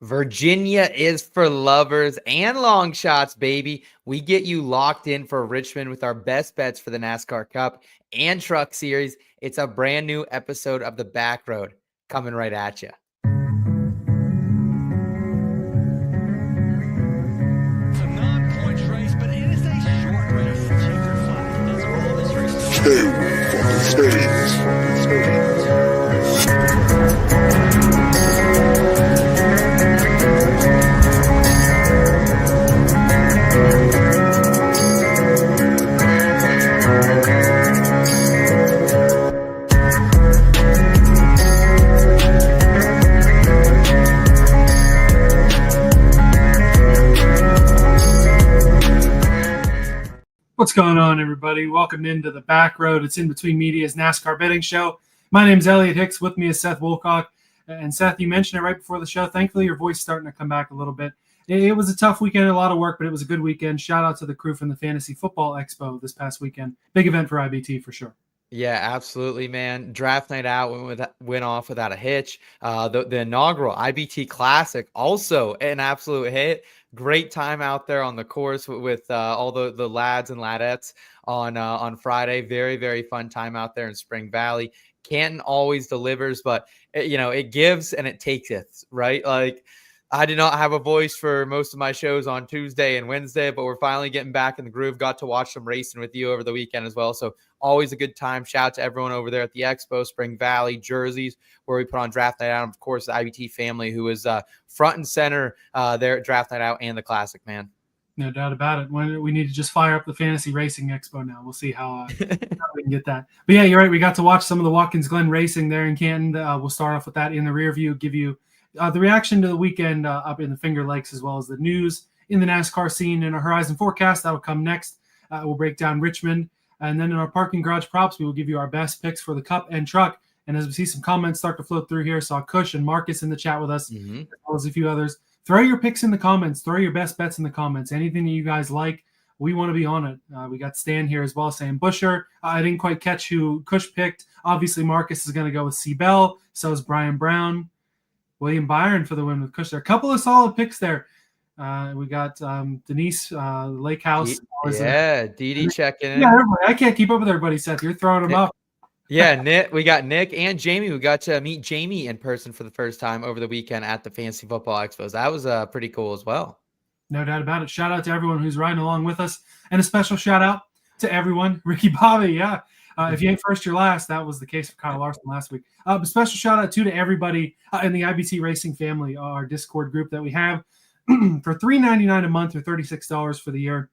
Virginia is for lovers and long shots, baby. We get you locked in for Richmond with our best bets for the NASCAR Cup and Truck Series. It's a brand new episode of the Backroad coming right at you. It's a non-points race, but it is a short race. Checker flag. That's all this race. What's going on, everybody? Welcome into the Backroad. It's In Between Media's NASCAR betting show. My name's Elliot Hicks. With me is Seth Woolcock. And Seth, you mentioned it right before the show. Thankfully, your voice is starting to come back a little bit. It was a tough weekend, a lot of work, but it was a good weekend. Shout out to the crew from the Fantasy Football Expo this past weekend. Big event for IBT for sure. Yeah, absolutely, man. Draft night out went off without a hitch. The inaugural IBT Classic, also an absolute hit. Great time out there on the course with all the lads and ladettes on Friday. Very, very fun time out there in Spring Valley. Canton always delivers, but it gives and it takes it, right? Like, I did not have a voice for most of my shows on Tuesday and Wednesday, but we're finally getting back in the groove. Got to watch some racing with you over the weekend as well. So always a good time. Shout out to everyone over there at the Expo, Spring Valley, Jerseys, where we put on Draft Night Out. And of course, the IBT family, who is front and center there at Draft Night Out and the Classic, man. No doubt about it. We need to just fire up the Fantasy Racing Expo now. We'll see how we can get that. But yeah, you're right. We got to watch some of the Watkins Glen racing there in Canton. We'll start off with that in the rear view, give you the reaction to the weekend up in the Finger Lakes, as well as the news in the NASCAR scene and a horizon forecast. That'll come next. We'll break down Richmond. And then in our parking garage props, we will give you our best picks for the Cup and Truck. And as we see some comments start to float through here, saw Kush and Marcus in the chat with us, as well as a few others. Throw your picks in the comments. Throw your best bets in the comments. Anything that you guys like, we want to be on it. We got Stan here as well saying Buescher. I didn't quite catch who Kush picked. Obviously, Marcus is going to go with C. Bell. So is Brian Brown. William Byron for the win with Kush there. A couple of solid picks there. We got Denise Lake House. Yeah, Dee checking in. Yeah, everybody. I can't keep up with everybody, Seth. You're throwing them up. Yeah, Nick. We got Nick and Jamie. We got to meet Jamie in person for the first time over the weekend at the Fantasy Football Expos. That was pretty cool as well. No doubt about it. Shout out to everyone who's riding along with us. And a special shout out to everyone. Ricky Bobby, yeah. If you ain't first, you're last. That was the case for Kyle Larson last week. But special shout out to everybody in the IBT Racing family, our Discord group that we have for $3.99 a month or $36 for the year.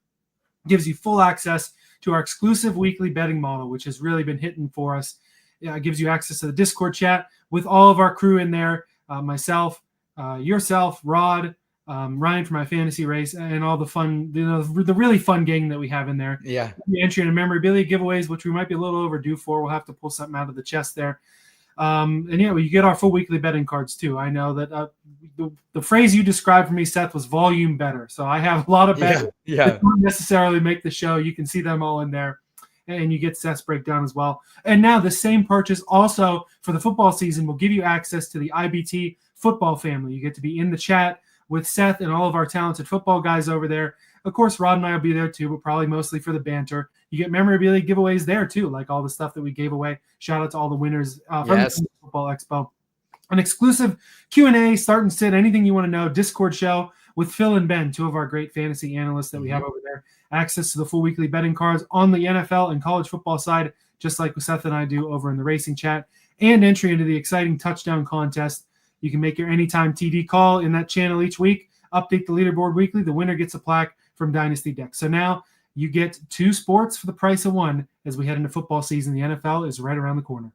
Gives you full access to our exclusive weekly betting model, which has really been hitting for us. It gives you access to the Discord chat with all of our crew in there, myself, yourself, Rod, Ryan for my fantasy race, and all the fun, the really fun gang that we have in there. Yeah. Entry into memorabilia giveaways, which we might be a little overdue for. We'll have to pull something out of the chest there. And yeah, you get our full weekly betting cards too. I know that the phrase you described for me, Seth, was volume better. So I have a lot of bets that don't necessarily make the show. You can see them all in there. And you get Seth's breakdown as well. And now the same purchase also for the football season will give you access to the IBT football family. You get to be in the chat with Seth and all of our talented football guys over there. Of course, Rod and I will be there too, but probably mostly for the banter. You get memorabilia giveaways there too, like all the stuff that we gave away. Shout out to all the winners from the Football Expo. An exclusive Q&A, start and sit, anything you want to know, Discord show with Phil and Ben, two of our great fantasy analysts that we have over there. Access to the full weekly betting cards on the NFL and college football side, just like Seth and I do over in the racing chat, and entry into the exciting touchdown contest. You can make your anytime TD call in that channel each week, update the leaderboard weekly. The winner gets a plaque from Dynasty Deck. So now you get two sports for the price of one as we head into football season. The NFL is right around the corner.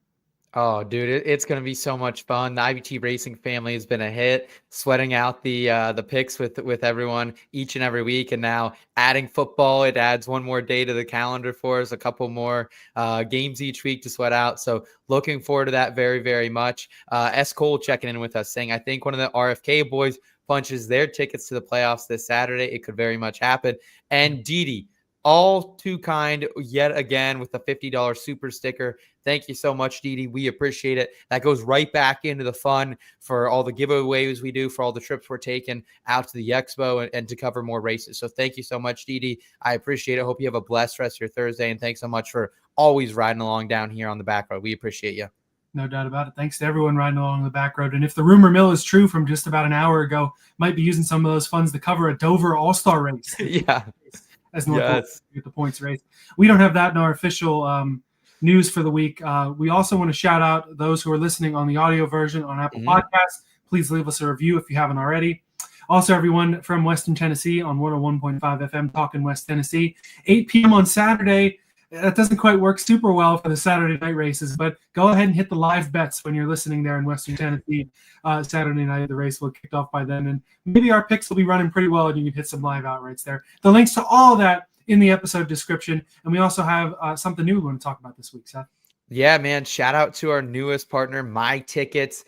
Oh, dude, it's going to be so much fun. The IBT Racing family has been a hit, sweating out the picks with everyone each and every week. And now adding football, it adds one more day to the calendar for us, a couple more games each week to sweat out. So looking forward to that very, very much. S. Cole checking in with us saying, I think one of the RFK boys punches their tickets to the playoffs this Saturday. It could very much happen. And Didi, all too kind yet again with a $50 super sticker. Thank you so much, Didi. We appreciate it. That goes right back into the fun for all the giveaways we do, for all the trips we're taking out to the expo and to cover more races. So thank you so much, Didi. I appreciate it. Hope you have a blessed rest of your Thursday. And thanks so much for always riding along down here on the back road. We appreciate you. No doubt about it. Thanks to everyone riding along the back road. And if the rumor mill is true from just about an hour ago, might be using some of those funds to cover a Dover All-Star race. Yeah. As North get the points race. We don't have that in our official news for the week. We also want to shout out those who are listening on the audio version on Apple Podcasts. Please leave us a review if you haven't already. Also, everyone from Western Tennessee on 101.5 FM, Talking West Tennessee, 8 p.m. on Saturday. That doesn't quite work super well for the Saturday night races, but go ahead and hit the live bets when you're listening there in Western Tennessee. Saturday night, the race will kick off by then, and maybe our picks will be running pretty well, and you can hit some live outrights there. The links to all of that in the episode description, and we also have something new we want to talk about this week, Seth. Yeah, man. Shout out to our newest partner, myTickets.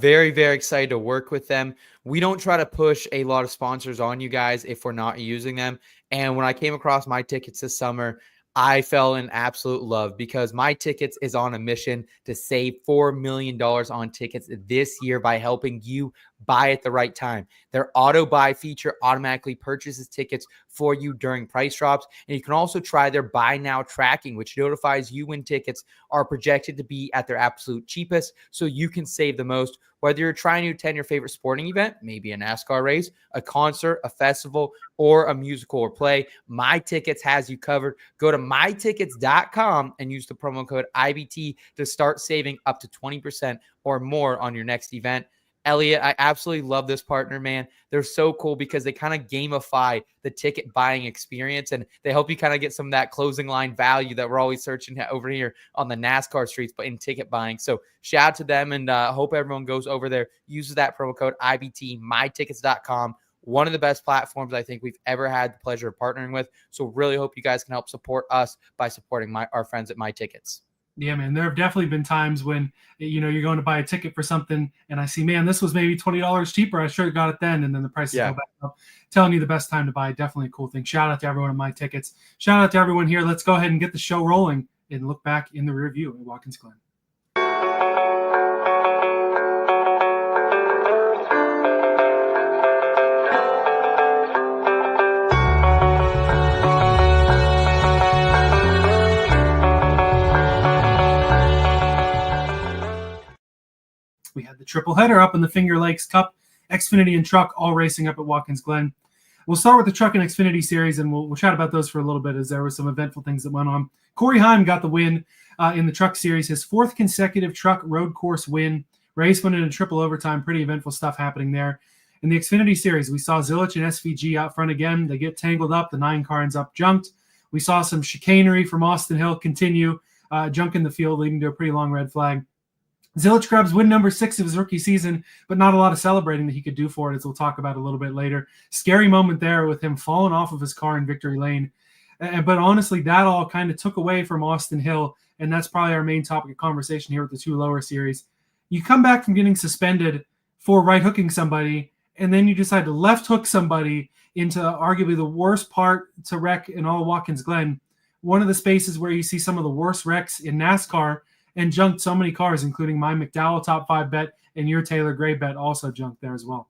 Very, very excited to work with them. We don't try to push a lot of sponsors on you guys if we're not using them. And when I came across myTickets this summer, I fell in absolute love because myTickets is on a mission to save $4 million on tickets this year by helping you buy at the right time. Their auto buy feature automatically purchases tickets for you during price drops. And you can also try their buy now tracking, which notifies you when tickets are projected to be at their absolute cheapest so you can save the most. Whether you're trying to attend your favorite sporting event, maybe a NASCAR race, a concert, a festival, or a musical or play, myTickets has you covered. Go to mytickets.com and use the promo code IBT to start saving up to 20% or more on your next event. Elliot, I absolutely love this partner, man. They're so cool because they kind of gamify the ticket buying experience, and they help you kind of get some of that closing line value that we're always searching over here on the NASCAR streets, but in ticket buying. So shout out to them, and hope everyone goes over there, uses that promo code IBT, mytickets.com. One of the best platforms I think we've ever had the pleasure of partnering with. So really hope you guys can help support us by supporting our friends at myTickets. Yeah, man, there have definitely been times when, you're going to buy a ticket for something and I see, man, this was maybe $20 cheaper. I sure got it then. And then the prices go back up. Telling you the best time to buy. Definitely a cool thing. Shout out to everyone at myTickets. Shout out to everyone here. Let's go ahead and get the show rolling and look back in the rear view at Watkins Glen. We had the triple header up in the Finger Lakes Cup, Xfinity and Truck all racing up at Watkins Glen. We'll start with the Truck and Xfinity series, and we'll chat about those for a little bit as there were some eventful things that went on. Corey Heim got the win in the Truck series, his fourth consecutive Truck road course win. Race went into triple overtime, pretty eventful stuff happening there. In the Xfinity series, we saw Zilisch and SVG out front again. They get tangled up. The 9 car ends up junked. We saw some chicanery from Austin Hill continue, junk in the field, leading to a pretty long red flag. Zilisch grabs win number 6 of his rookie season, but not a lot of celebrating that he could do for it, as we'll talk about a little bit later. Scary moment there with him falling off of his car in victory lane. But honestly, that all kind of took away from Austin Hill, and that's probably our main topic of conversation here with the 2 lower series. You come back from getting suspended for right hooking somebody, and then you decide to left hook somebody into arguably the worst part to wreck in all Watkins Glen, one of the spaces where you see some of the worst wrecks in NASCAR, and junked so many cars, including my McDowell top 5 bet and your Taylor Gray bet also junked there as well.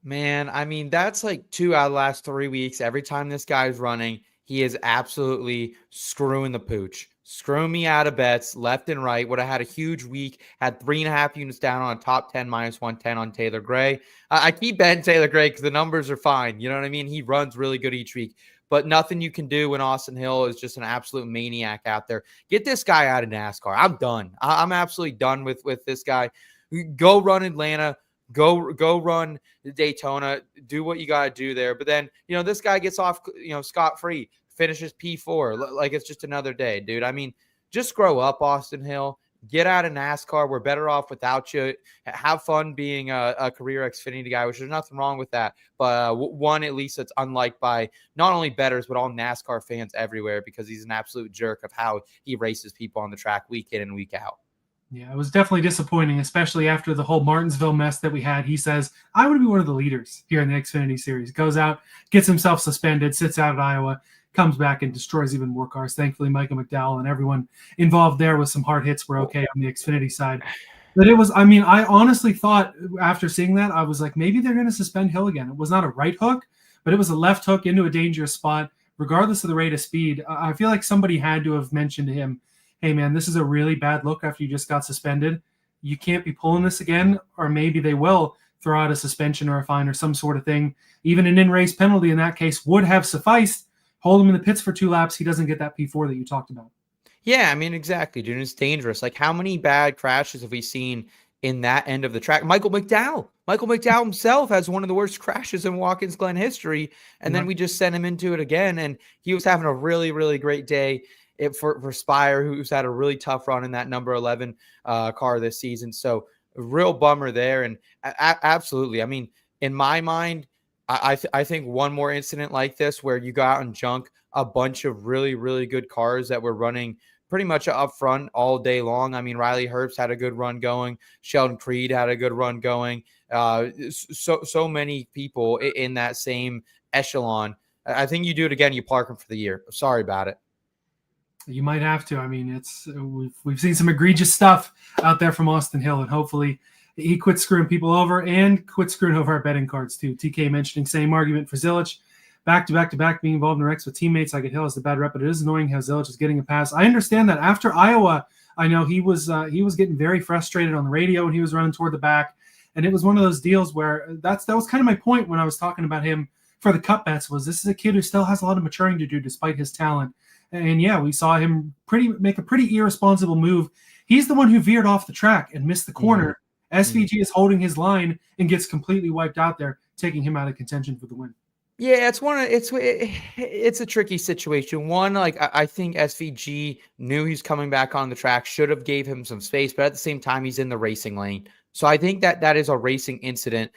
Man, I mean, that's like 2 out of the last 3 weeks. Every time this guy's running, he is absolutely screwing the pooch. Screwing me out of bets left and right. Would have had a huge week. Had 3.5 units down on a top 10 minus 110 on Taylor Gray. I keep betting Taylor Gray because the numbers are fine. You know what I mean? He runs really good each week. But nothing you can do when Austin Hill is just an absolute maniac out there. Get this guy out of NASCAR. I'm done. I'm absolutely done with this guy. Go run Atlanta. Go run Daytona. Do what you got to do there. But then, this guy gets off, scot-free. Finishes P4 like it's just another day, dude. I mean, just grow up, Austin Hill. Get out of NASCAR. We're better off without you. Have fun being a career Xfinity guy, which there's nothing wrong with that. But one, at least, that's unliked by not only bettors, but all NASCAR fans everywhere because he's an absolute jerk of how he races people on the track week in and week out. Yeah, it was definitely disappointing, especially after the whole Martinsville mess that we had. He says, I want to be one of the leaders here in the Xfinity series. Goes out, gets himself suspended, sits out at Iowa. comes back and destroys even more cars. Thankfully, Michael McDowell and everyone involved there with some hard hits were okay on the Xfinity side. But it was, I mean, I honestly thought after seeing that, I was like, maybe they're going to suspend Hill again. It was not a right hook, but it was a left hook into a dangerous spot, regardless of the rate of speed. I feel like somebody had to have mentioned to him, hey, man, this is a really bad look after you just got suspended. You can't be pulling this again, or maybe they will throw out a suspension or a fine or some sort of thing. Even an in-race penalty in that case would have sufficed. Hold him in the pits for 2 laps. He doesn't get that P4 that you talked about. Yeah, I mean, exactly, dude. It's dangerous. Like, how many bad crashes have we seen in that end of the track? Michael McDowell himself has one of the worst crashes in Watkins Glen history, and then we just sent him into it again, and he was having a really, really great day for Spire, who's had a really tough run in that number 11 car this season. So a real bummer there, and absolutely. I mean, in my mind, I think one more incident like this where you go out and junk a bunch of really, really good cars that were running pretty much up front all day long. I mean, Riley Herbst had a good run going. Sheldon Creed had a good run going. So many people in that same echelon. I think you do it again, you park them for the year. Sorry about it. You might have to. I mean, it's we've seen some egregious stuff out there from Austin Hill, and hopefully he quits screwing people over and quits screwing over our betting cards too. TK mentioning same argument for Zilisch. Back to back being involved in wrecks with teammates like at Hill is the bad rep, but it is annoying how Zilisch is getting a pass. I understand that after Iowa, I know he was getting very frustrated on the radio and he was running toward the back, and it was one of those deals where that was kind of my point when I was talking about him for the cup bets. Was this is a kid who still has a lot of maturing to do despite his talent, and yeah, we saw him make a pretty irresponsible move. He's the one who veered off the track and missed the corner. SVG is holding his line and gets completely wiped out there, taking him out of contention for the win. Yeah, it's a tricky situation. One, like I think SVG knew he's coming back on the track, should have gave him some space, but at the same time, he's in the racing lane. So I think that is a racing incident.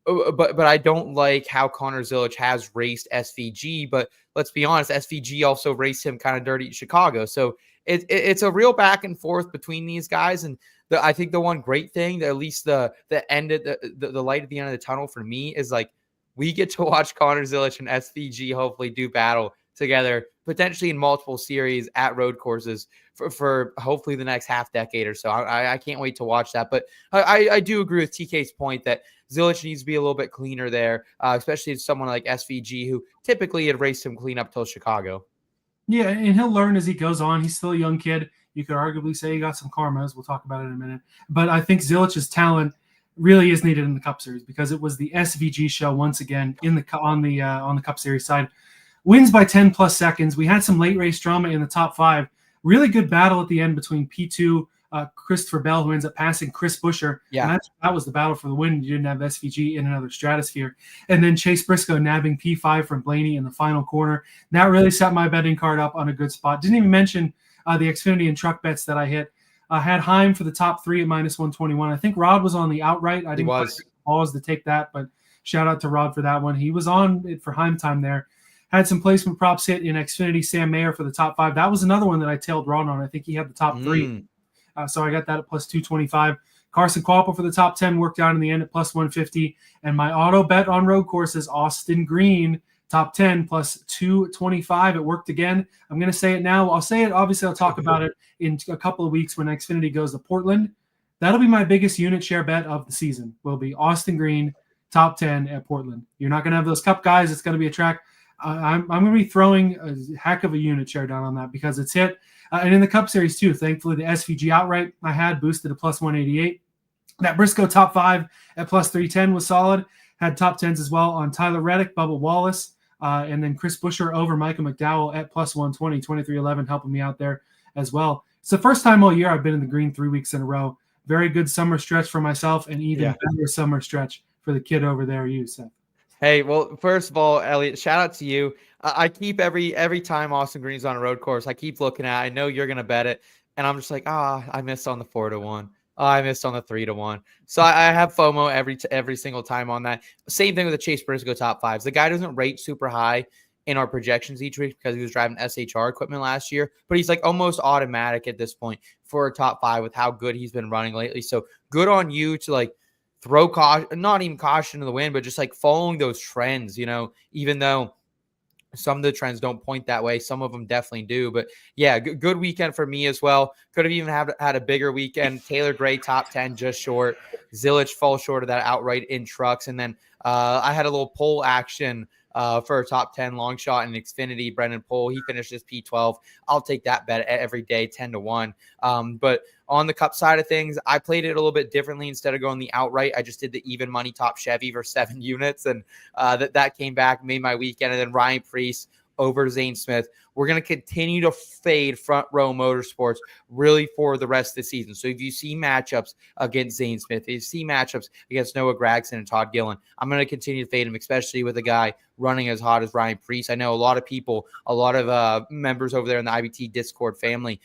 But I don't like how Connor Zilisch has raced SVG. But let's be honest, SVG also raced him kind of dirty at Chicago. So it's a real back and forth between these guys. And I think the one great thing, at least the end of the light at the end of the tunnel for me, is like, we get to watch Connor Zilisch and SVG hopefully do battle together, potentially in multiple series at road courses for hopefully the next half decade or so. I can't wait to watch that. But I do agree with TK's point that Zilisch needs to be a little bit cleaner there, especially someone like SVG who typically had raced him clean up till Chicago. Yeah, and he'll learn as he goes on. He's still a young kid. You could arguably say he got some karma, as we'll talk about it in a minute. But I think Zilich's talent really is needed in the Cup Series because it was the SVG show once again on the Cup Series side. Wins by 10 plus seconds. We had some late race drama in the top 5. Really good battle at the end between P2, Christopher Bell, who ends up passing Chris Buescher. Yeah, and that was the battle for the win. You didn't have SVG in another stratosphere. And then Chase Briscoe nabbing P5 from Blaney in the final corner. That really set my betting card up on a good spot. Didn't even mention the Xfinity and truck bets that I hit. I had Heim for the top 3 at -121. I think Rod was on the outright. I didn't pause to take that, but shout out to Rod for that one. He was on it for Heim time there. Had some placement props hit in Xfinity. Sam Mayer for the top 5. That was another one that I tailed Rod on. I think he had the top 3. So I got that at +225. Carson Kvapil for the top 10 worked out in the end at +150. And my auto bet on road courses, Austin Green, top 10 +225. It worked again. I'm going to say it now. I'll say it. Obviously, I'll talk about it in a couple of weeks when Xfinity goes to Portland. That'll be my biggest unit share bet of the season. Will be Austin Green, top 10 at Portland. You're not going to have those Cup guys. It's going to be a track. I'm going to be throwing a heck of a unit share down on that because it's hit. And in the Cup Series, too, thankfully, the SVG outright I had boosted to +188. That Briscoe top 5 at +310 was solid. Had top 10s as well on Tyler Reddick, Bubba Wallace, and then Chris Buescher over Michael McDowell at +120, 2311, helping me out there as well. It's the first time all year I've been in the green 3 weeks in a row. Very good summer stretch for myself and even better summer stretch for the kid over there, you, Seth. Hey, well, first of all, Elliot, shout out to you. I keep every time Austin Green's on a road course, I keep looking at it. I know you're going to bet it, and I'm just like, I missed on the 4-1. I missed on the 3-1. So I have FOMO every single time on that. Same thing with the Chase Briscoe top 5s. The guy doesn't rate super high in our projections each week because he was driving SHR equipment last year, but he's like almost automatic at this point for a top 5 with how good he's been running lately. So good on you to like throw caution, not even caution to the wind, but just like following those trends, you know, even though Some of the trends don't point that way. Some of them definitely do. But yeah, good weekend for me as well. Could have even had a bigger weekend. Taylor Gray top 10, just short. Zilisch falls short of that outright in trucks. And then I had a little poll action for a top 10 long shot in Xfinity. Brendan Pohl, he finished his P12. I'll take that bet every day, 10-1. But on the Cup side of things, I played it a little bit differently. Instead of going the outright, I just did the even money top Chevy for 7 units, and that came back, made my weekend. And then Ryan Preece over Zane Smith. We're going to continue to fade Front Row Motorsports really for the rest of the season. So if you see matchups against Zane Smith, if you see matchups against Noah Gragson and Todd Gillen, I'm going to continue to fade him, especially with a guy running as hot as Ryan Preece. I know a lot of people, a lot of members over there in the IBT Discord family,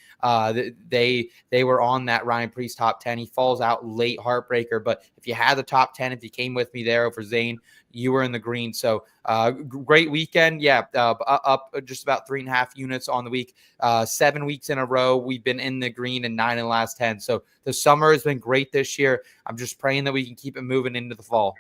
they were on that Ryan Preece top 10. He falls out late, heartbreaker. But if you had the top 10, if you came with me there over Zane, you were in the green. So great weekend. Yeah, up just about 3.5 units on the week. 7 weeks in a row, we've been in the green and 9 in the last 10. So the summer has been great this year. I'm just praying that we can keep it moving into the fall.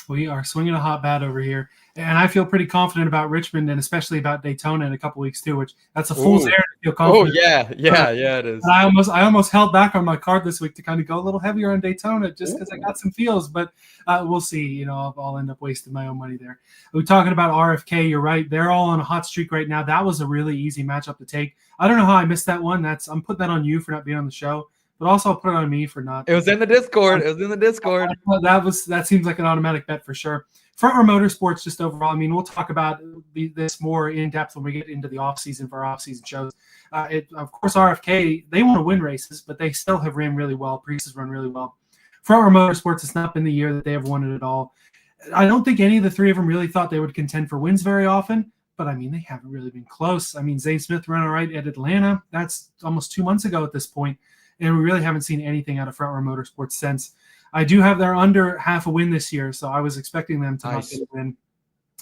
We are swinging a hot bat over here. And I feel pretty confident about Richmond and especially about Daytona in a couple weeks too, which that's a fool's errand to feel confident. Oh, yeah, it is. I almost held back on my card this week to kind of go a little heavier on Daytona just because I got some feels, but we'll see. I'll end up wasting my own money there. We're talking about RFK. You're right. They're all on a hot streak right now. That was a really easy matchup to take. I don't know how I missed that one. I'm putting that on you for not being on the show. But also I'll put it on me for not. It was in the Discord. That seems like an automatic bet for sure. Front Row Motorsports, just overall, I mean, we'll talk about this more in depth when we get into the offseason for our offseason shows. Of course, RFK, they want to win races, but they still have ran really well. Preece has run really well. Front Row Motorsports, it's not been the year that they have won it at all. I don't think any of the three of them really thought they would contend for wins very often, but I mean, they haven't really been close. I mean, Zane Smith ran all right at Atlanta. That's almost 2 months ago at this point. And we really haven't seen anything out of Front Row Motorsports since. I do have their under half a win this year, so I was expecting them to not get a win.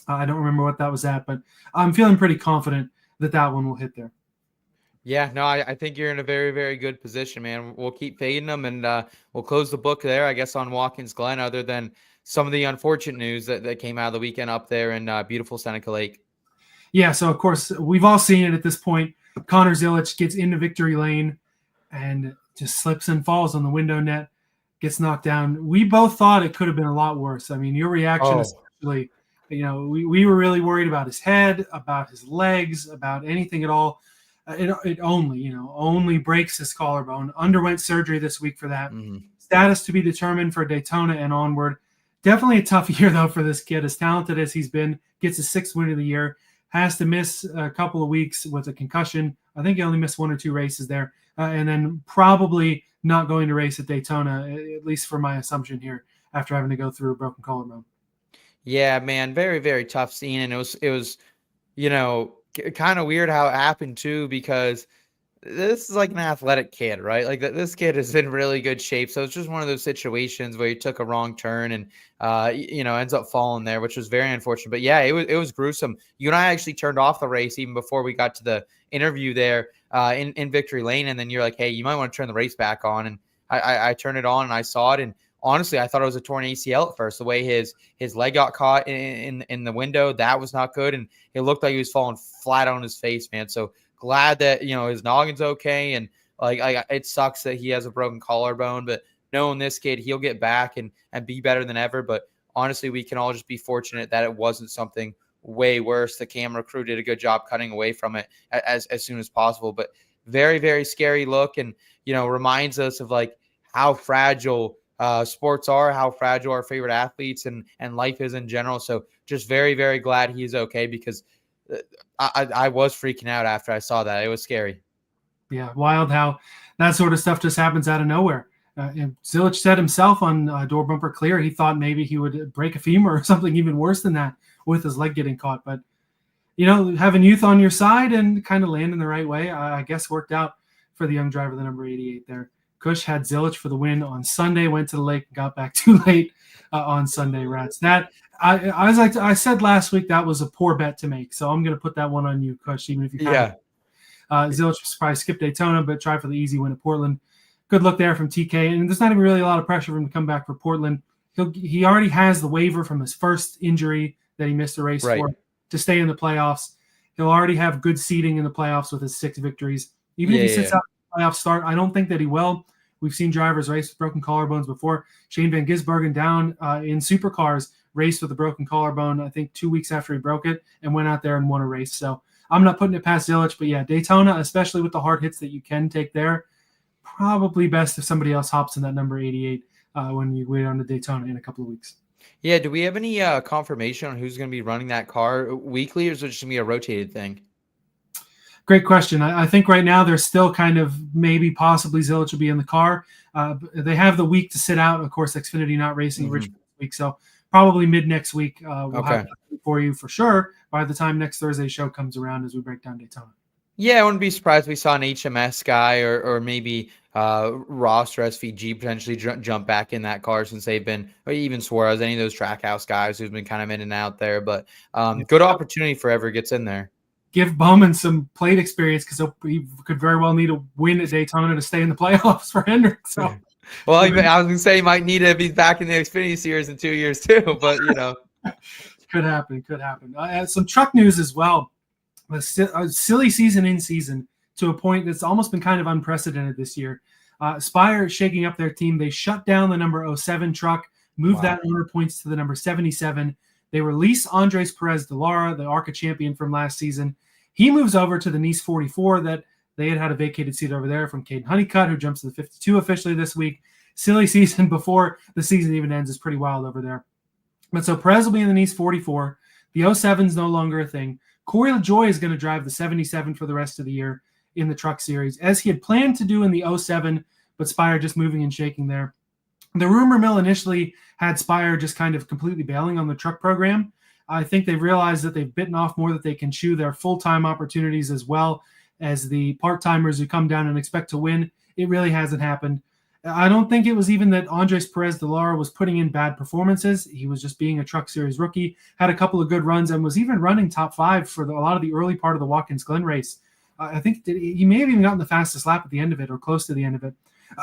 I don't remember what that was at, but I'm feeling pretty confident that one will hit there. Yeah, no, I think you're in a very, very good position, man. We'll keep fading them, and we'll close the book there, I guess, on Watkins Glen, other than some of the unfortunate news that came out of the weekend up there in beautiful Seneca Lake. Yeah, so, of course, we've all seen it at this point. Connor Zilisch gets into victory lane and just slips and falls on the window net, gets knocked down. We both thought it could have been a lot worse. I mean, your reaction, especially, we were really worried about his head, about his legs, about anything at all. It only breaks his collarbone. Underwent surgery this week for that. Mm-hmm. Status to be determined for Daytona and onward. Definitely a tough year, though, for this kid. As talented as he's been, gets his 6th win of the year, has to miss a couple of weeks with a concussion. I think he only missed 1 or 2 races there. And then probably not going to race at Daytona, at least for my assumption here, after having to go through a broken collarbone. Yeah, man, very, very tough scene. And it was kind of weird how it happened too, because this is like an athletic kid, right? Like this kid is in really good shape. So it's just one of those situations where he took a wrong turn and, ends up falling there, which was very unfortunate. But yeah, it was gruesome. You and I actually turned off the race even before we got to the interview there in Victory Lane. And then you're like, hey, you might want to turn the race back on. And I turned it on and I saw it. And honestly, I thought it was a torn ACL at first. The way his leg got caught in the window, that was not good. And it looked like he was falling flat on his face, man. So glad that, his noggin's okay. And it sucks that he has a broken collarbone, but knowing this kid, he'll get back and be better than ever. But honestly, we can all just be fortunate that it wasn't something way worse. The camera crew did a good job cutting away from it as soon as possible. But very, very scary look, and reminds us of like how fragile sports are, how fragile our favorite athletes and life is in general. So just very, very glad he's okay, because I was freaking out after I saw that. It was scary. Yeah, wild how that sort of stuff just happens out of nowhere. Zilisch said himself on Door Bumper Clear, he thought maybe he would break a femur or something even worse than that with his leg getting caught. But, having youth on your side and kind of landing the right way, I guess worked out for the young driver, the number 88 there. Cush had Zilisch for the win on Sunday, went to the lake, and got back too late on Sunday, Rats. That I said last week that was a poor bet to make, so I'm going to put that one on you, Cush, even if you Zilisch probably skipped Daytona, but tried for the easy win at Portland. Good look there from TK, and there's not even really a lot of pressure for him to come back for Portland. He already has the waiver from his first injury that he missed a race for to stay in the playoffs. He'll already have good seeding in the playoffs with his 6 victories. Even if he sits out the playoff start, I don't think that he will. We've seen drivers race with broken collarbones before. Shane Van Gisbergen down in supercars raced with a broken collarbone, I think 2 weeks after he broke it, and went out there and won a race. So I'm not putting it past Zilisch, but yeah, Daytona, especially with the hard hits that you can take there, probably best if somebody else hops in that number 88 when you wait on the Daytona in a couple of weeks. Yeah, do we have any confirmation on who's going to be running that car weekly, or is it just going to be a rotated thing? Great question. I think right now they're still kind of maybe possibly Zilisch will be in the car. They have the week to sit out. Of course, Xfinity not racing Richmond this week, so probably mid next week we'll have that for you for sure by the time next Thursday's show comes around as we break down Daytona. Yeah, I wouldn't be surprised if we saw an HMS guy or maybe Ross or SVG potentially jump back in that car since they've been, or even Suarez, any of those Trackhouse guys who've been kind of in and out there. But good opportunity for whoever gets in there. Give Bowman some plate experience because he could very well need to win at Daytona to stay in the playoffs for Hendrick. So, well, I was going to say he might need it if he's back in the Xfinity Series in 2 years too. But could happen. Some truck news as well. A silly season in season to a point that's almost been kind of unprecedented this year. Spire is shaking up their team. They shut down the number 07 truck, moved that owner points to the number 77. They release Andres Perez de Lara, the ARCA champion from last season. He moves over to the Nice 44 that they had a vacated seat over there from Caden Honeycutt, who jumps to the 52 officially this week. Silly season before the season even ends is pretty wild over there. But so Perez will be in the Nice 44. The 07 is no longer a thing. Corey LaJoie is going to drive the 77 for the rest of the year in the truck series, as he had planned to do in the 07, but Spire just moving and shaking there. The rumor mill initially had Spire just kind of completely bailing on the truck program. I think they've realized that they've bitten off more that they can chew. Their full-time opportunities as well as the part-timers who come down and expect to win. It really hasn't happened. I don't think it was even that Andres Perez de Lara was putting in bad performances. He was just being a truck series rookie, had a couple of good runs, and was even running top 5 for a lot of the early part of the Watkins Glen race. I think he may have even gotten the fastest lap at the end of it or close to the end of it.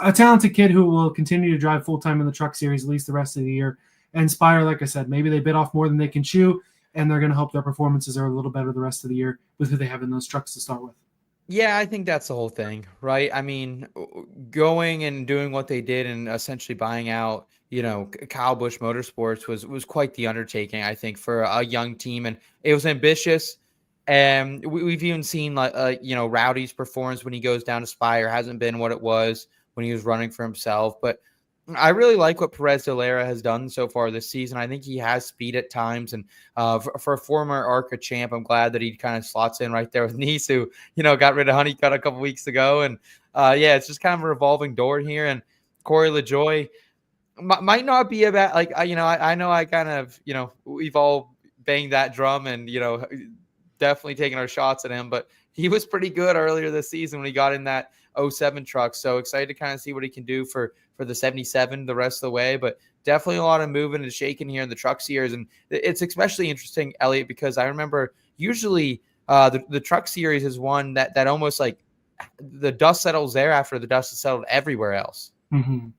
A talented kid who will continue to drive full-time in the truck series at least the rest of the year. And Spire, like I said, maybe they bit off more than they can chew, and they're going to hope their performances are a little better the rest of the year with who they have in those trucks to start with. Yeah, I think that's the whole thing, right? I mean, going and doing what they did and essentially buying out, Kyle Busch Motorsports was quite the undertaking, I think, for a young team, and it was ambitious. And we've even seen Rowdy's performance when he goes down to Spire hasn't been what it was when he was running for himself. But I really like what Perez de Lara has done so far this season. I think he has speed at times. And for a former ARCA champ, I'm glad that he kind of slots in right there with Nice, who, got rid of Honeycutt a couple weeks ago. And it's just kind of a revolving door here. And Corey LaJoie might not be about I know I kind of, we've all banged that drum and, definitely taking our shots at him, but he was pretty good earlier this season when he got in that 07 truck. So excited to kind of see what he can do for the 77 the rest of the way, but definitely a lot of moving and shaking here in the truck series. And it's especially interesting, Elliot, because I remember usually the truck series is one that almost like the dust settles there after the dust has settled everywhere else. Mm-hmm.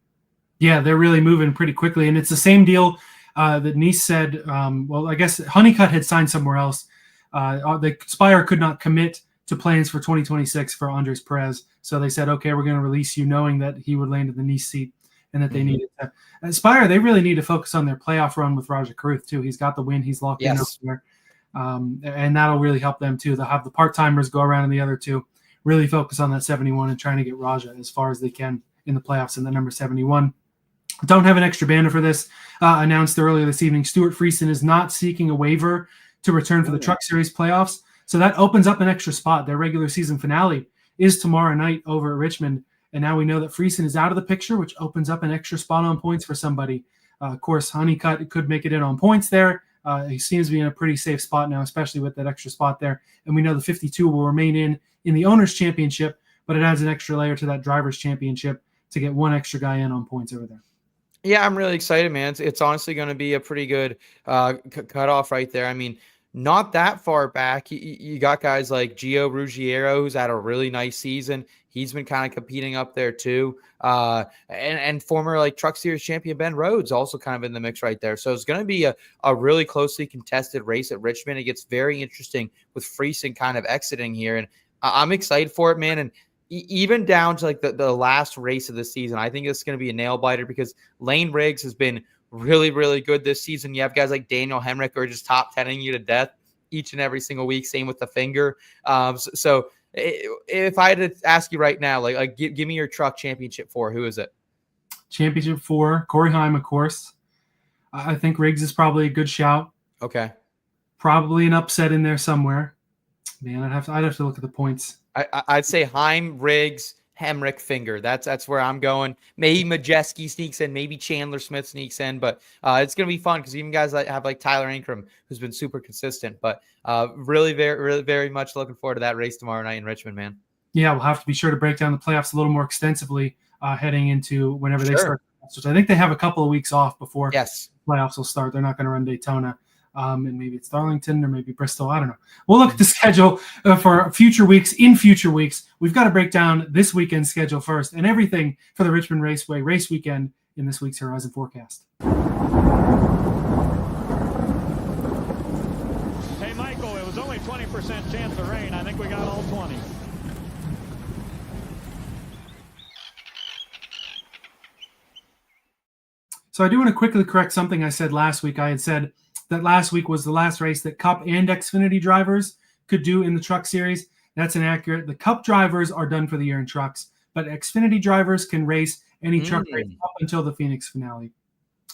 Yeah, they're really moving pretty quickly. And it's the same deal that Nice said. I guess Honeycutt had signed somewhere else. The Spire could not commit to plans for 2026 for Andres Perez. So they said, okay, we're going to release you, knowing that he would land in the Nice seat and that they needed to. Spire, they really need to focus on their playoff run with Raja Caruth, too. He's got the win. He's locked in there. And that'll really help them, too. They'll have the part-timers go around in the other two, really focus on that 71 and trying to get Raja as far as they can in the playoffs in the number 71. Don't have an extra banner for this. Announced earlier this evening, Stewart Freisen is not seeking a waiver to return for the Truck Series playoffs. So that opens up an extra spot. Their regular season finale is tomorrow night over at Richmond. And now we know that Freisen is out of the picture, which opens up an extra spot on points for somebody. Of course, Honeycutt could make it in on points there. He seems to be in a pretty safe spot now, especially with that extra spot there. And we know the 52 will remain in the Owners' Championship, but it adds an extra layer to that Drivers' Championship to get one extra guy in on points over there. Yeah, I'm really excited, man. It's honestly going to be a pretty good cutoff right there. I mean, not that far back, you got guys like Gio Ruggiero, who's had a really nice season. He's been kind of competing up there too. And former like Truck Series champion Ben Rhodes also kind of in the mix right there. So it's going to be a really closely contested race at Richmond. It gets very interesting with Freisen kind of exiting here. And I'm excited for it, man. And even down to like the last race of the season, I think it's going to be a nail biter because Lane Riggs has been really, really good this season. You have guys like Daniel Hemrick who are just top 10ing you to death each and every single week. Same with the finger. So if I had to ask you right now, like give me your truck championship 4, who is it? Championship 4, Corey Heim, of course. I think Riggs is probably a good shout. Okay. Probably an upset in there somewhere. Man, I'd have to look at the points. I'd say Heim, Riggs, Hemrick, Finger. That's where I'm going. Maybe Majeski sneaks in. Maybe Chandler Smith sneaks in. But it's going to be fun because even guys like have like Tyler Ankrum, who's been super consistent. But really, very much looking forward to that race tomorrow night in Richmond, man. Yeah, we'll have to be sure to break down the playoffs a little more extensively heading into whenever they start. So I think they have a couple of weeks off before playoffs will start. They're not going to run Daytona. And maybe it's Darlington or maybe Bristol. I don't know. We'll look at the schedule for future weeks. In future weeks, we've got to break down this weekend's schedule first and everything for the Richmond Raceway race weekend in this week's Horizon Forecast. Hey, Michael, it was only 20% chance of rain. I think we got all 20. So I do want to quickly correct something I said last week. I had said that last week was the last race that Cup and Xfinity drivers could do in the Truck Series. That's inaccurate. The Cup drivers are done for the year in trucks, but Xfinity drivers can race any truck race up until the Phoenix finale.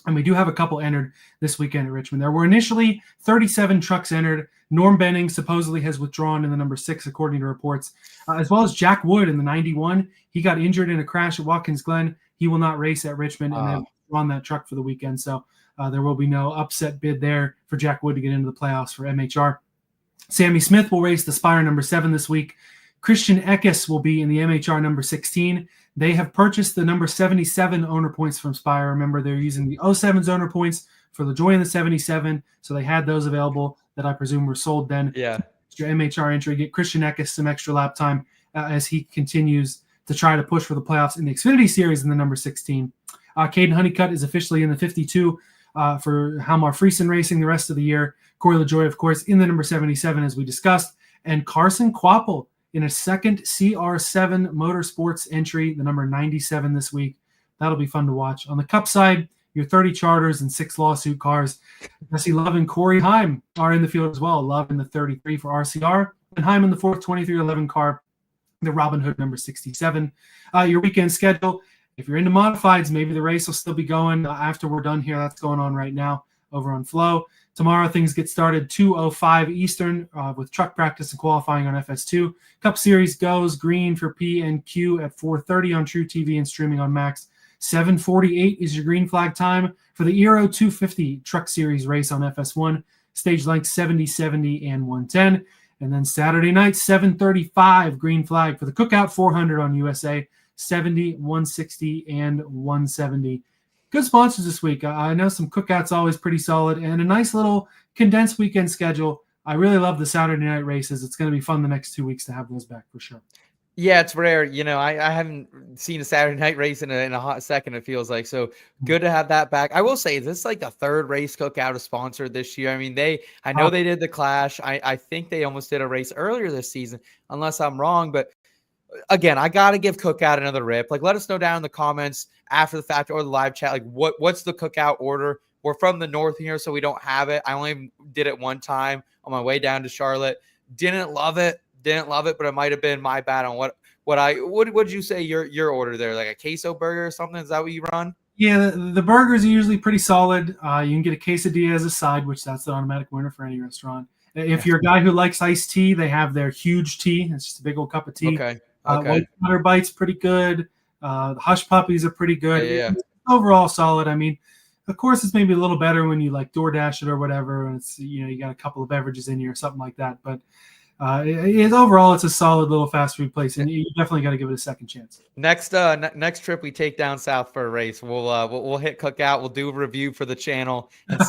And we do have a couple entered this weekend at Richmond. There were initially 37 trucks entered. Norm Benning supposedly has withdrawn in the number 6, according to reports, as well as Jack Wood in the 91. He got injured in a crash at Watkins Glen. He will not race at Richmond and have run that truck for the weekend. So there will be no upset bid there for Jack Wood to get into the playoffs for MHR. Sammy Smith will race the Spire number 7 this week. Christian Eckes will be in the MHR number 16. They have purchased the number 77 owner points from Spire. Remember, they're using the 07's owner points for the Joy in the 77. So they had those available that I presume were sold then. Yeah. Extra MHR entry, get Christian Eckes some extra lap time as he continues to try to push for the playoffs in the Xfinity Series in the number 16. Caden Honeycutt is officially in the 52 for Halmar Freisen Racing the rest of the year. Corey LaJoie, of course, in the number 77, as we discussed. And Carson Kvapil in a second CR7 Motorsports entry, the number 97 this week. That'll be fun to watch. On the Cup side, your 30 charters and 6 lawsuit cars. Jesse Love and Corey Heim are in the field as well. Love in the 33 for RCR, and Heim in the 4th 2311 car, the Robin Hood number 67. Your weekend schedule. If you're into modifieds, maybe the race will still be going after we're done here. That's going on right now over on Flow. Tomorrow, things get started 2:05 Eastern with truck practice and qualifying on FS2. Cup Series goes green for P and Q at 4:30 on True TV and streaming on Max. 7:48 is your green flag time for the Euro 250 Truck Series race on FS1. Stage length 70, 70, and 110. And then Saturday night, 7:35 green flag for the Cookout 400 on USA. 70, 160, and 170. Good sponsors this week. I know some Cookouts always pretty solid and a nice little condensed weekend schedule. I really love the Saturday night races. It's going to be fun the next 2 weeks to have those back for sure. Yeah, it's rare. You know, I haven't seen a Saturday night race in a hot second, it feels like. So good to have that back. I will say, this is like the 3rd race Cookout is sponsored this year. I mean, I know they did the Clash. I think they almost did a race earlier this season, unless I'm wrong. But again, I got to give Cookout another rip. Like, let us know down in the comments after the fact or the live chat, like what's the Cookout order? We're from the north here, so we don't have it. I only did it one time on my way down to Charlotte. Didn't love it, but it might have been my bad on what would you say your order there? Like a queso burger or something? Is that what you run? Yeah, the burgers are usually pretty solid. You can get a quesadilla as a side, which that's the automatic winner for any restaurant. If you're a guy who likes iced tea, they have their huge tea. It's just a big old cup of tea. Okay. White Butter Bites pretty good. The Hush Puppies are pretty good. Yeah. Overall solid. I mean, of course, it's maybe a little better when you like DoorDash it or whatever, and it's you got a couple of beverages in you or something like that. But overall, it's a solid little fast food place, and you definitely got to give it a second chance. Next trip we take down south for a race, we'll hit Cookout. We'll do a review for the channel and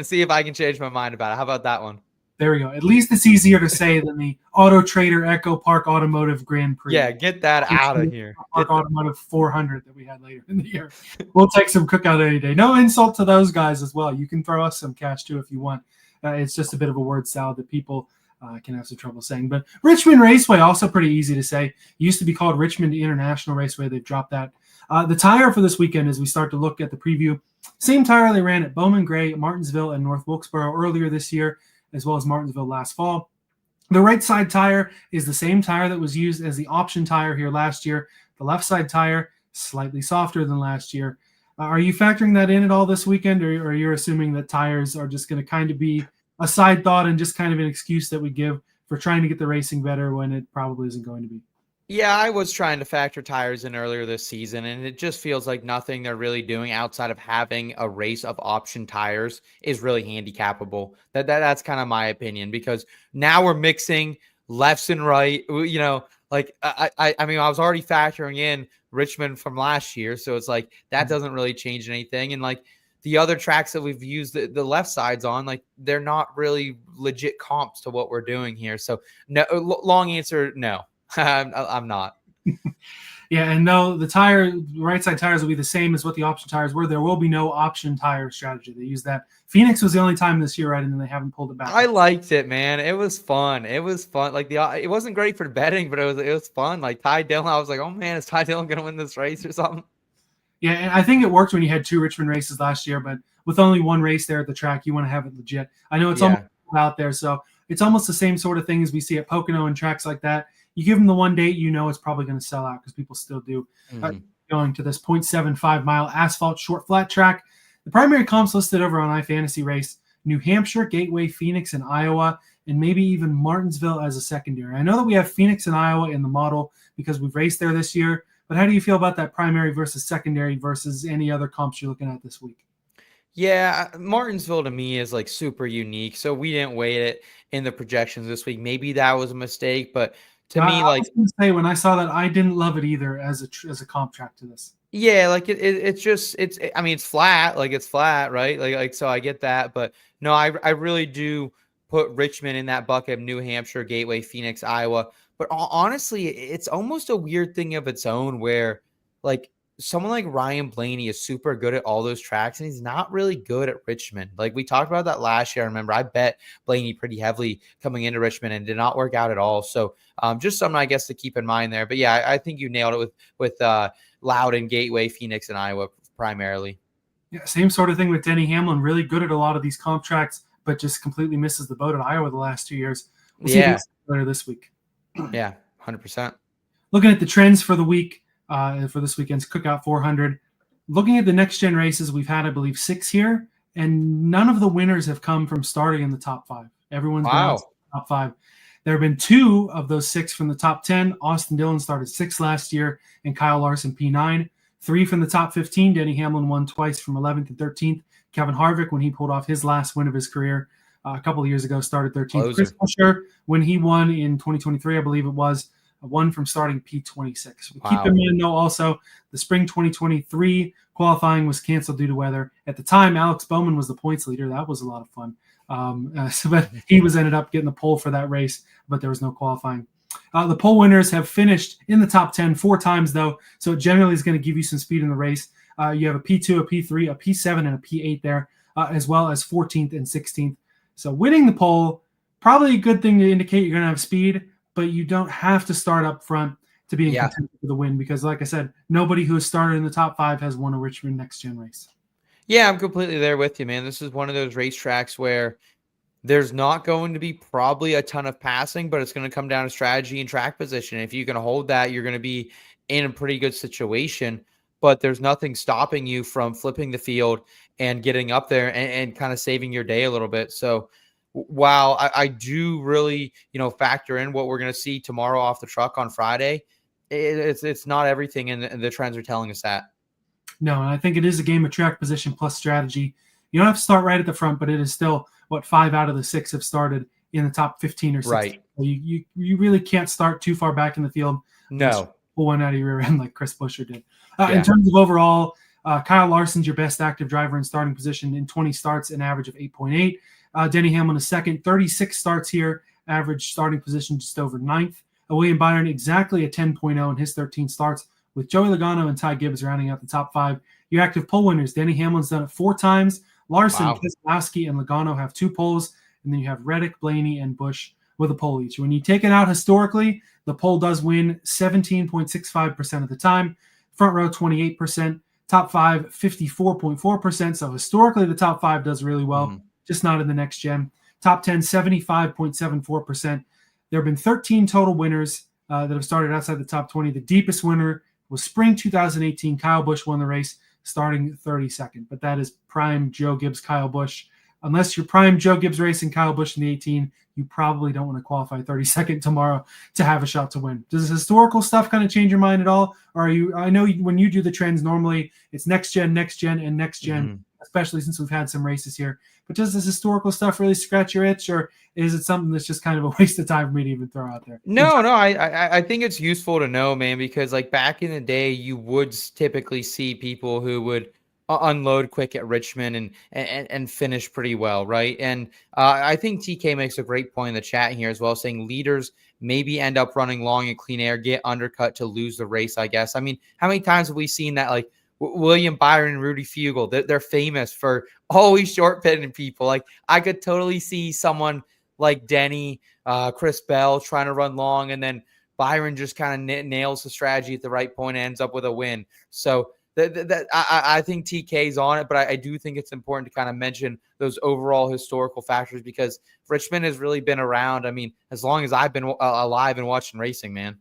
see if I can change my mind about it. How about that one? There we go. At least it's easier to say than the Auto Trader Echo Park Automotive Grand Prix. Yeah, get that out of here. Park Automotive 400 that we had later in the year. We'll take some cookout any day. No insult to those guys as well. You can throw us some cash too if you want. It's just a bit of a word salad that people can have some trouble saying. But Richmond Raceway, also pretty easy to say. It used to be called Richmond International Raceway. They've dropped that. The tire for this weekend, as we start to look at the preview, same tire they ran at Bowman Gray, Martinsville, and North Wilkesboro earlier this year, as well as Martinsville last fall. The right side tire is the same tire that was used as the option tire here last year. The left side tire, slightly softer than last year. Are you factoring that in at all this weekend, or are you assuming that tires are just going to kind of be a side thought and just kind of an excuse that we give for trying to get the racing better when it probably isn't going to be? Yeah, I was trying to factor tires in earlier this season, and it just feels like nothing they're really doing outside of having a race of option tires is really handicapable. That's kind of my opinion, because now we're mixing lefts and right. You know, like I mean, I was already factoring in Richmond from last year, so it's like that doesn't really change anything. And like the other tracks that we've used the left sides on, like they're not really legit comps to what we're doing here. So no, long answer, no. I'm not. Yeah, and no, the right side tires will be the same as what the option tires were. There will be no option tire strategy. They use that. Phoenix was the only time this year, right? And then they haven't pulled it back. I liked it, man. It was fun. It was fun. Like it wasn't great for betting, but it was fun. Like Ty Dillon, I was like, oh man, is Ty Dillon gonna win this race or something? Yeah, and I think it worked when you had 2 Richmond races last year, but with only 1 race there at the track, you want to have it legit. I know it's almost out there, so it's almost the same sort of thing as we see at Pocono and tracks like that. You give them the one date, you know it's probably going to sell out because people still do. Going to this 0.75 mile asphalt short flat track. The primary comps listed over on iFantasy Race: New Hampshire, Gateway, Phoenix, and Iowa, and maybe even Martinsville as a secondary. I know that we have Phoenix and Iowa in the model because we've raced there this year, but how do you feel about that primary versus secondary versus any other comps you're looking at this week? Yeah, Martinsville to me is like super unique, so we didn't weight it in the projections this week. Maybe that was a mistake, but to me, like, I was gonna say, when I saw that, I didn't love it either as a comp track to this. Yeah, like I mean, it's flat, like it's flat, right? Like so I get that, but no, I really do put Richmond in that bucket of New Hampshire, Gateway, Phoenix, Iowa. But honestly, it's almost a weird thing of its own where like someone like Ryan Blaney is super good at all those tracks, and he's not really good at Richmond. Like we talked about that last year. I remember I bet Blaney pretty heavily coming into Richmond and did not work out at all. So just something I guess to keep in mind there. But yeah, I think you nailed it with Loudon, Gateway, Phoenix, and Iowa primarily. Yeah, same sort of thing with Denny Hamlin. Really good at a lot of these comp tracks, but just completely misses the boat at Iowa the last 2 years. We'll see later this week. Yeah, 100%. Looking at the trends for the week, for this weekend's Cookout 400. Looking at the next gen races, we've had, I believe, 6 here, and none of the winners have come from starting in the top 5. Everyone's been out in the top 5. There have been 2 of those 6 from the top 10. Austin Dillon started 6th last year, and Kyle Larson P9. 3 from the top 15. Denny Hamlin won twice from 11th and 13th. Kevin Harvick, when he pulled off his last win of his career a couple of years ago, started 13th. Chris Buescher, when he won in 2023, I believe it was, won from starting P26. Keep in mind, though, also, the spring 2023 qualifying was canceled due to weather. At the time, Alex Bowman was the points leader. That was a lot of fun. But he ended up getting the pole for that race, but there was no qualifying. The pole winners have finished in the top 10 4 times, though, so it generally is going to give you some speed in the race. You have a P2, a P3, a P7, and a P8 there, as well as 14th and 16th. So winning the pole, probably a good thing to indicate you're going to have speed, but you don't have to start up front to be in contention for the win because, like I said, nobody who has started in the top 5 has won a Richmond Next Gen race. Yeah, I'm completely there with you, man. This is one of those racetracks where there's not going to be probably a ton of passing, but it's going to come down to strategy and track position. If you can hold that, you're going to be in a pretty good situation, but there's nothing stopping you from flipping the field and getting up there and kind of saving your day a little bit. So while I do really, factor in what we're going to see tomorrow off the truck on Friday, it's not everything, and the trends are telling us that. No, and I think it is a game of track position plus strategy. You don't have to start right at the front, but it is still 5 out of the 6 have started in the top 15 or 16. Right. So you really can't start too far back in the field. No. Pull one out of your rear end like Chris Buescher did. In terms of overall, Kyle Larson's your best active driver in starting position in 20 starts, an average of 8.8. Denny Hamlin is second, 36 starts here, average starting position just over ninth. William Byron exactly a 10.0 in his 13 starts, with Joey Logano and Ty Gibbs rounding out the top 5. Your active pole winners, Denny Hamlin's done it 4 times. Larson, Keselowski, and Logano have 2 poles. And then you have Reddick, Blaney, and Busch with a pole each. When you take it out historically, the pole does win 17.65% of the time. Front row, 28%. Top 5, 54.4%. So historically, the top 5 does really well, just not in the next gen. Top 10, 75.74%. There have been 13 total winners that have started outside the top 20. The deepest winner was spring 2018. Kyle Busch won the race, starting 32nd. But that is prime Joe Gibbs, Kyle Busch. Unless you're prime Joe Gibbs racing Kyle Busch in the 18, you probably don't want to qualify 32nd tomorrow to have a shot to win. Does this historical stuff kind of change your mind at all? Or are you? I know when you do the trends, normally it's next gen, and next gen, especially since we've had some races here. But does this historical stuff really scratch your itch, or is it something that's just kind of a waste of time for me to even throw out there? No, I think it's useful to know, man, because like back in the day, you would typically see people who would unload quick at Richmond and finish pretty well, right? And I think TK makes a great point in the chat here as well, saying leaders maybe end up running long in clean air, get undercut to lose the race, I guess. I mean, how many times have we seen that, like William Byron and Rudy Fugle, they're famous for always short pitting people. Like I could totally see someone like Denny, Chris Bell trying to run long, and then Byron just kind of nails the strategy at the right point and ends up with a win. So I think TK's on it, but I do think it's important to kind of mention those overall historical factors because Richmond has really been around. I mean, as long as I've been alive and watching racing, man.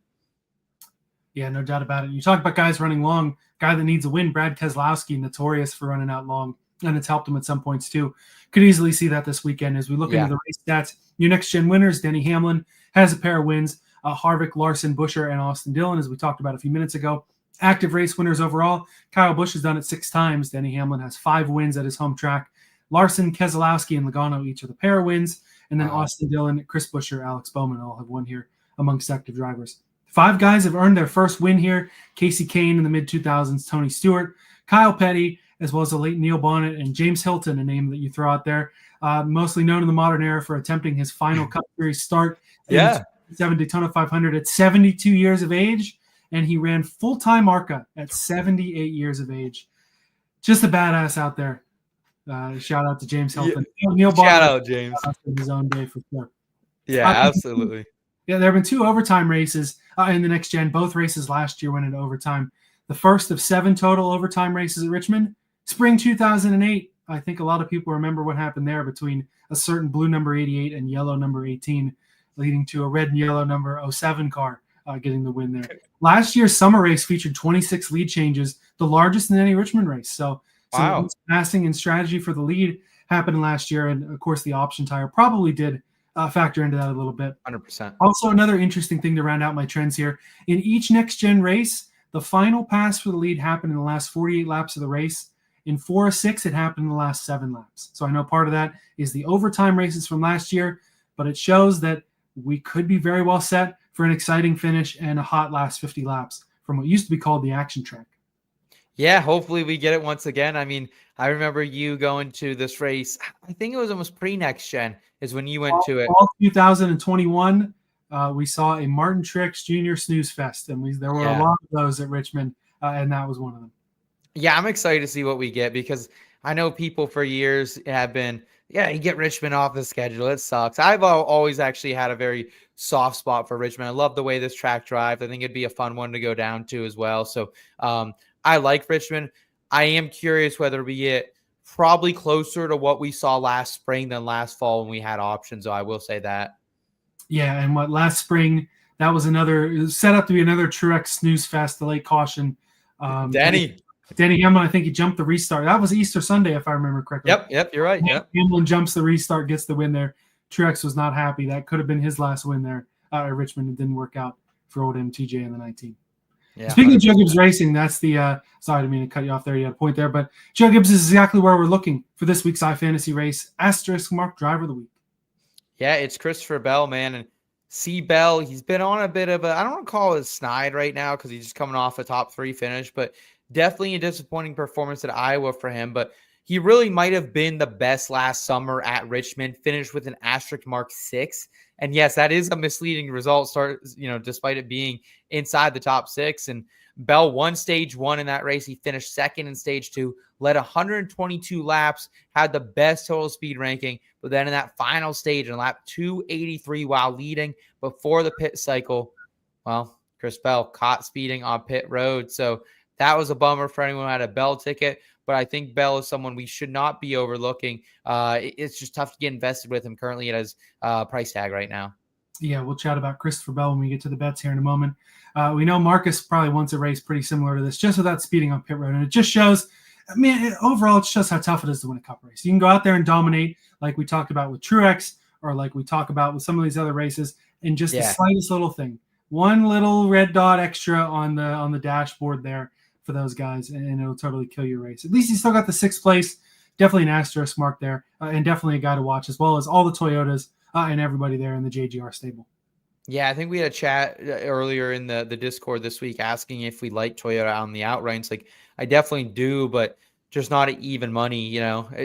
Yeah, no doubt about it. You talk about guys running long, guy that needs a win, Brad Keselowski, notorious for running out long, and it's helped him at some points too. Could easily see that this weekend as we look into the race stats. Your next gen winners, Denny Hamlin has a pair of wins, Harvick, Larson, Buescher, and Austin Dillon, as we talked about a few minutes ago. Active race winners overall, Kyle Busch has done it 6 times. Denny Hamlin has 5 wins at his home track. Larson, Keselowski, and Logano each are the pair of wins. And then Austin Dillon, Chris Buescher, Alex Bowman all have won here amongst active drivers. 5 guys have earned their first win here. Casey Kane in the mid-2000s, Tony Stewart, Kyle Petty, as well as the late Neil Bonnet, and James Hilton, a name that you throw out there. Mostly known in the modern era for attempting his final Cup Series start in the 7 Daytona 500 at 72 years of age. And he ran full-time ARCA at 78 years of age. Just a badass out there. Shout out to James Hilton. Neil Bonnet, shout out, James. In his own day for sure. Yeah, absolutely. Yeah, there have been 2 overtime races in the next gen. Both races last year went into overtime. The first of 7 total overtime races at Richmond, spring 2008. I think a lot of people remember what happened there between a certain blue number 88 and yellow number 18, leading to a red and yellow number 07 car getting the win there. Last year's summer race featured 26 lead changes, the largest in any Richmond race. So passing and strategy for the lead happened last year. And, of course, the option tire probably did factor into that a little bit. 100%. Also, another interesting thing to round out my trends here. In each next-gen race, the final pass for the lead happened in the last 48 laps of the race. In 4 of 6, it happened in the last 7 laps. So I know part of that is the overtime races from last year, but it shows that we could be very well set for an exciting finish and a hot last 50 laps from what used to be called the action track. Yeah, hopefully we get it once again. I mean, I remember you going to this race. I think it was almost pre-next gen is when you went to it. All 2021, we saw a Martin Truex Jr. snooze fest, and there were a lot of those at Richmond, and that was one of them. Yeah, I'm excited to see what we get because I know people for years have been, you get Richmond off the schedule. It sucks. I've always actually had a very soft spot for Richmond. I love the way this track drives. I think it'd be a fun one to go down to as well. So I like Richmond. I am curious whether we get probably closer to what we saw last spring than last fall when we had options. So I will say that. Yeah, and last spring, that was set up to be another Truex snooze fest, the late caution. Denny Hamlin, I think he jumped the restart. That was Easter Sunday, if I remember correctly. Yep, you're right. Yep. Hamlin jumps the restart, gets the win there. Truex was not happy. That could have been his last win there at Richmond. It didn't work out for old MTJ in the 19. Yeah, speaking of Joe Gibbs Racing, that's the sorry, I didn't mean to cut you off there. You had a point there, but Joe Gibbs is exactly where we're looking for this week's iFantasy race. Asterisk mark driver of the week. Yeah, it's Christopher Bell, man. And C. Bell, he's been on a bit of I don't want to call it a snide right now because he's just coming off a top 3 finish, but Definitely a disappointing performance at Iowa for him, but he really might have been the best last summer at Richmond, finished with an asterisk mark 6. And yes, that is a misleading result, despite it being inside the top 6. And Bell won stage 1 in that race. He finished second in stage 2, led 122 laps, had the best total speed ranking. But then in that final stage, in lap 283, while leading before the pit cycle, well, Chris Bell caught speeding on pit road. So that was a bummer for anyone who had a Bell ticket. But I think Bell is someone we should not be overlooking. It's just tough to get invested with him currently at his price tag right now. Yeah, we'll chat about Christopher Bell when we get to the bets here in a moment. We know Marcus probably wants a race pretty similar to this, just without speeding on pit road. And it just shows, overall, it shows how tough it is to win a cup race. You can go out there and dominate like we talked about with Truex or like we talk about with some of these other races, and just the slightest little thing. One little red dot extra on the dashboard there for those guys, and it'll totally kill your race. At least he still got the 6th place. Definitely an asterisk mark there, and definitely a guy to watch, as well as all the Toyotas and everybody there in the JGR stable. Yeah, I think we had a chat earlier in the Discord this week asking if we like Toyota on the outrights. Like, I definitely do, but just not at even money,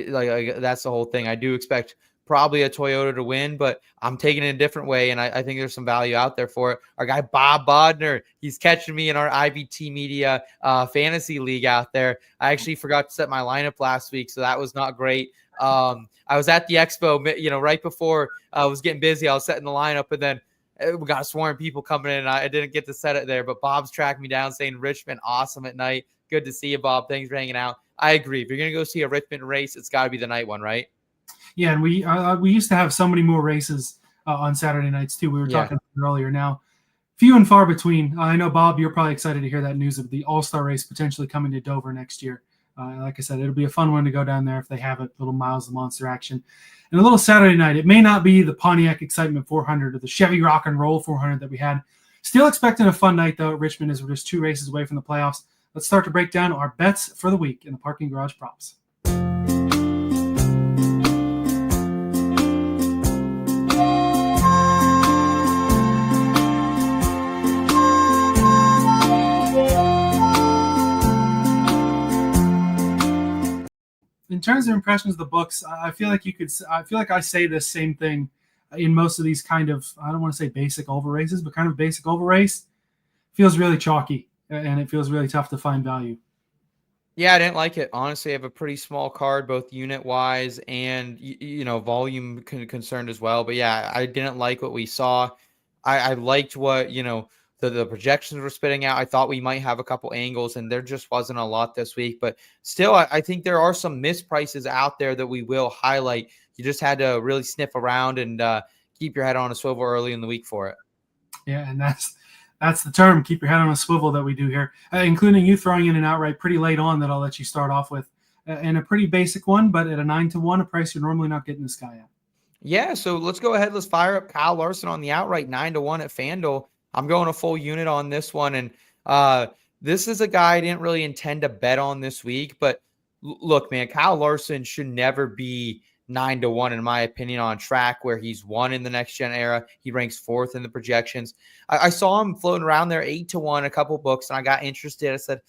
like that's the whole thing. I do expect probably a Toyota to win, but I'm taking it a different way, and I think there's some value out there for it. Our guy Bob Bodner, he's catching me in our IBT Media fantasy league out there. I actually forgot to set my lineup last week, so that was not great. I was at the expo, right before I was getting busy. I was setting the lineup, and then we got a swarm of people coming in, and I didn't get to set it there. But Bob's tracked me down saying Richmond, awesome at night. Good to see you, Bob. Thanks for hanging out. I agree. If you're going to go see a Richmond race, it's got to be the night one, right? Yeah, and we used to have so many more races on Saturday nights too. We were talking earlier. Now, few and far between. I know, Bob, you're probably excited to hear that news of the All-Star race potentially coming to Dover next year. Like I said, it'll be a fun one to go down there if they have it. Little Miles the Monster action. And a little Saturday night. It may not be the Pontiac Excitement 400 or the Chevy Rock and Roll 400 that we had. Still expecting a fun night, though, at Richmond, as we're just 2 races away from the playoffs. Let's start to break down our bets for the week in the Parking Garage Props. In terms of impressions of the books, I feel like I say this same thing in most of these kind of, I don't want to say basic oval races, but kind of basic oval race. Feels really chalky, and it feels really tough to find value. Yeah, I didn't like it. Honestly, I have a pretty small card, both unit-wise and, volume concerned as well. But yeah, I didn't like what we saw. I liked what, the projections were spitting out. I thought we might have a couple angles, and there just wasn't a lot this week. But still, I think there are some misprices out there that we will highlight. You just had to really sniff around and keep your head on a swivel early in the week for it. Yeah, and that's the term, keep your head on a swivel, that we do here, including you throwing in an outright pretty late on that I'll let you start off with. And a pretty basic one, but at a 9-1, a price you're normally not getting this guy at. Yeah, so let's go ahead. Let's fire up Kyle Larson on the outright, 9-1 at FanDuel. I'm going a full unit on this one. And this is a guy I didn't really intend to bet on this week. But look, man, Kyle Larson should never be 9-1, in my opinion, on track where he's won in the next gen era. He ranks 4th in the projections. I saw him floating around there 8-1, a couple books, and I got interested. I said,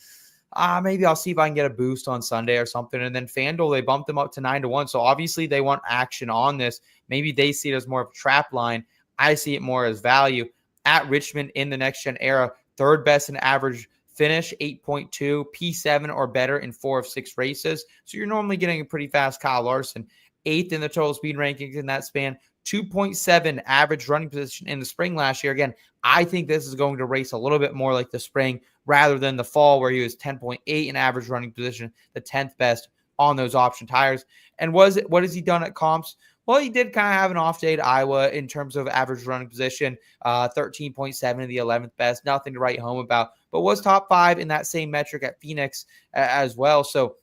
maybe I'll see if I can get a boost on Sunday or something. And then FanDuel, they bumped him up to 9-1. So obviously they want action on this. Maybe they see it as more of a trap line. I see it more as value. At Richmond in the next gen era, 3rd best in average finish, 8.2, P7 or better in 4 of 6 races. So you're normally getting a pretty fast Kyle Larson. 8th in the total speed rankings in that span, 2.7 average running position in the spring last year. Again, I think this is going to race a little bit more like the spring rather than the fall, where he was 10.8 in average running position, the 10th best on those option tires. And what has he done at comps? Well, he did kind of have an off day at Iowa in terms of average running position, 13.7 in the 11th best, nothing to write home about, but was top 5 in that same metric at Phoenix as well. So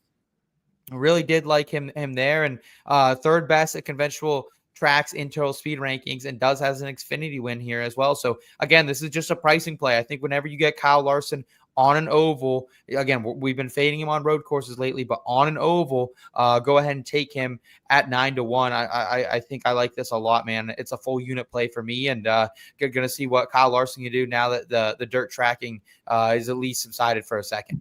I really did like him there, and 3rd best at conventional tracks in total speed rankings, and does has an Xfinity win here as well. So again, this is just a pricing play. I think whenever you get Kyle Larson on an oval, again, we've been fading him on road courses lately, but on an oval, go ahead and take him at 9-1. I think I like this a lot, man. It's a full unit play for me, and going to see what Kyle Larson can do now that the dirt tracking is at least subsided for a second.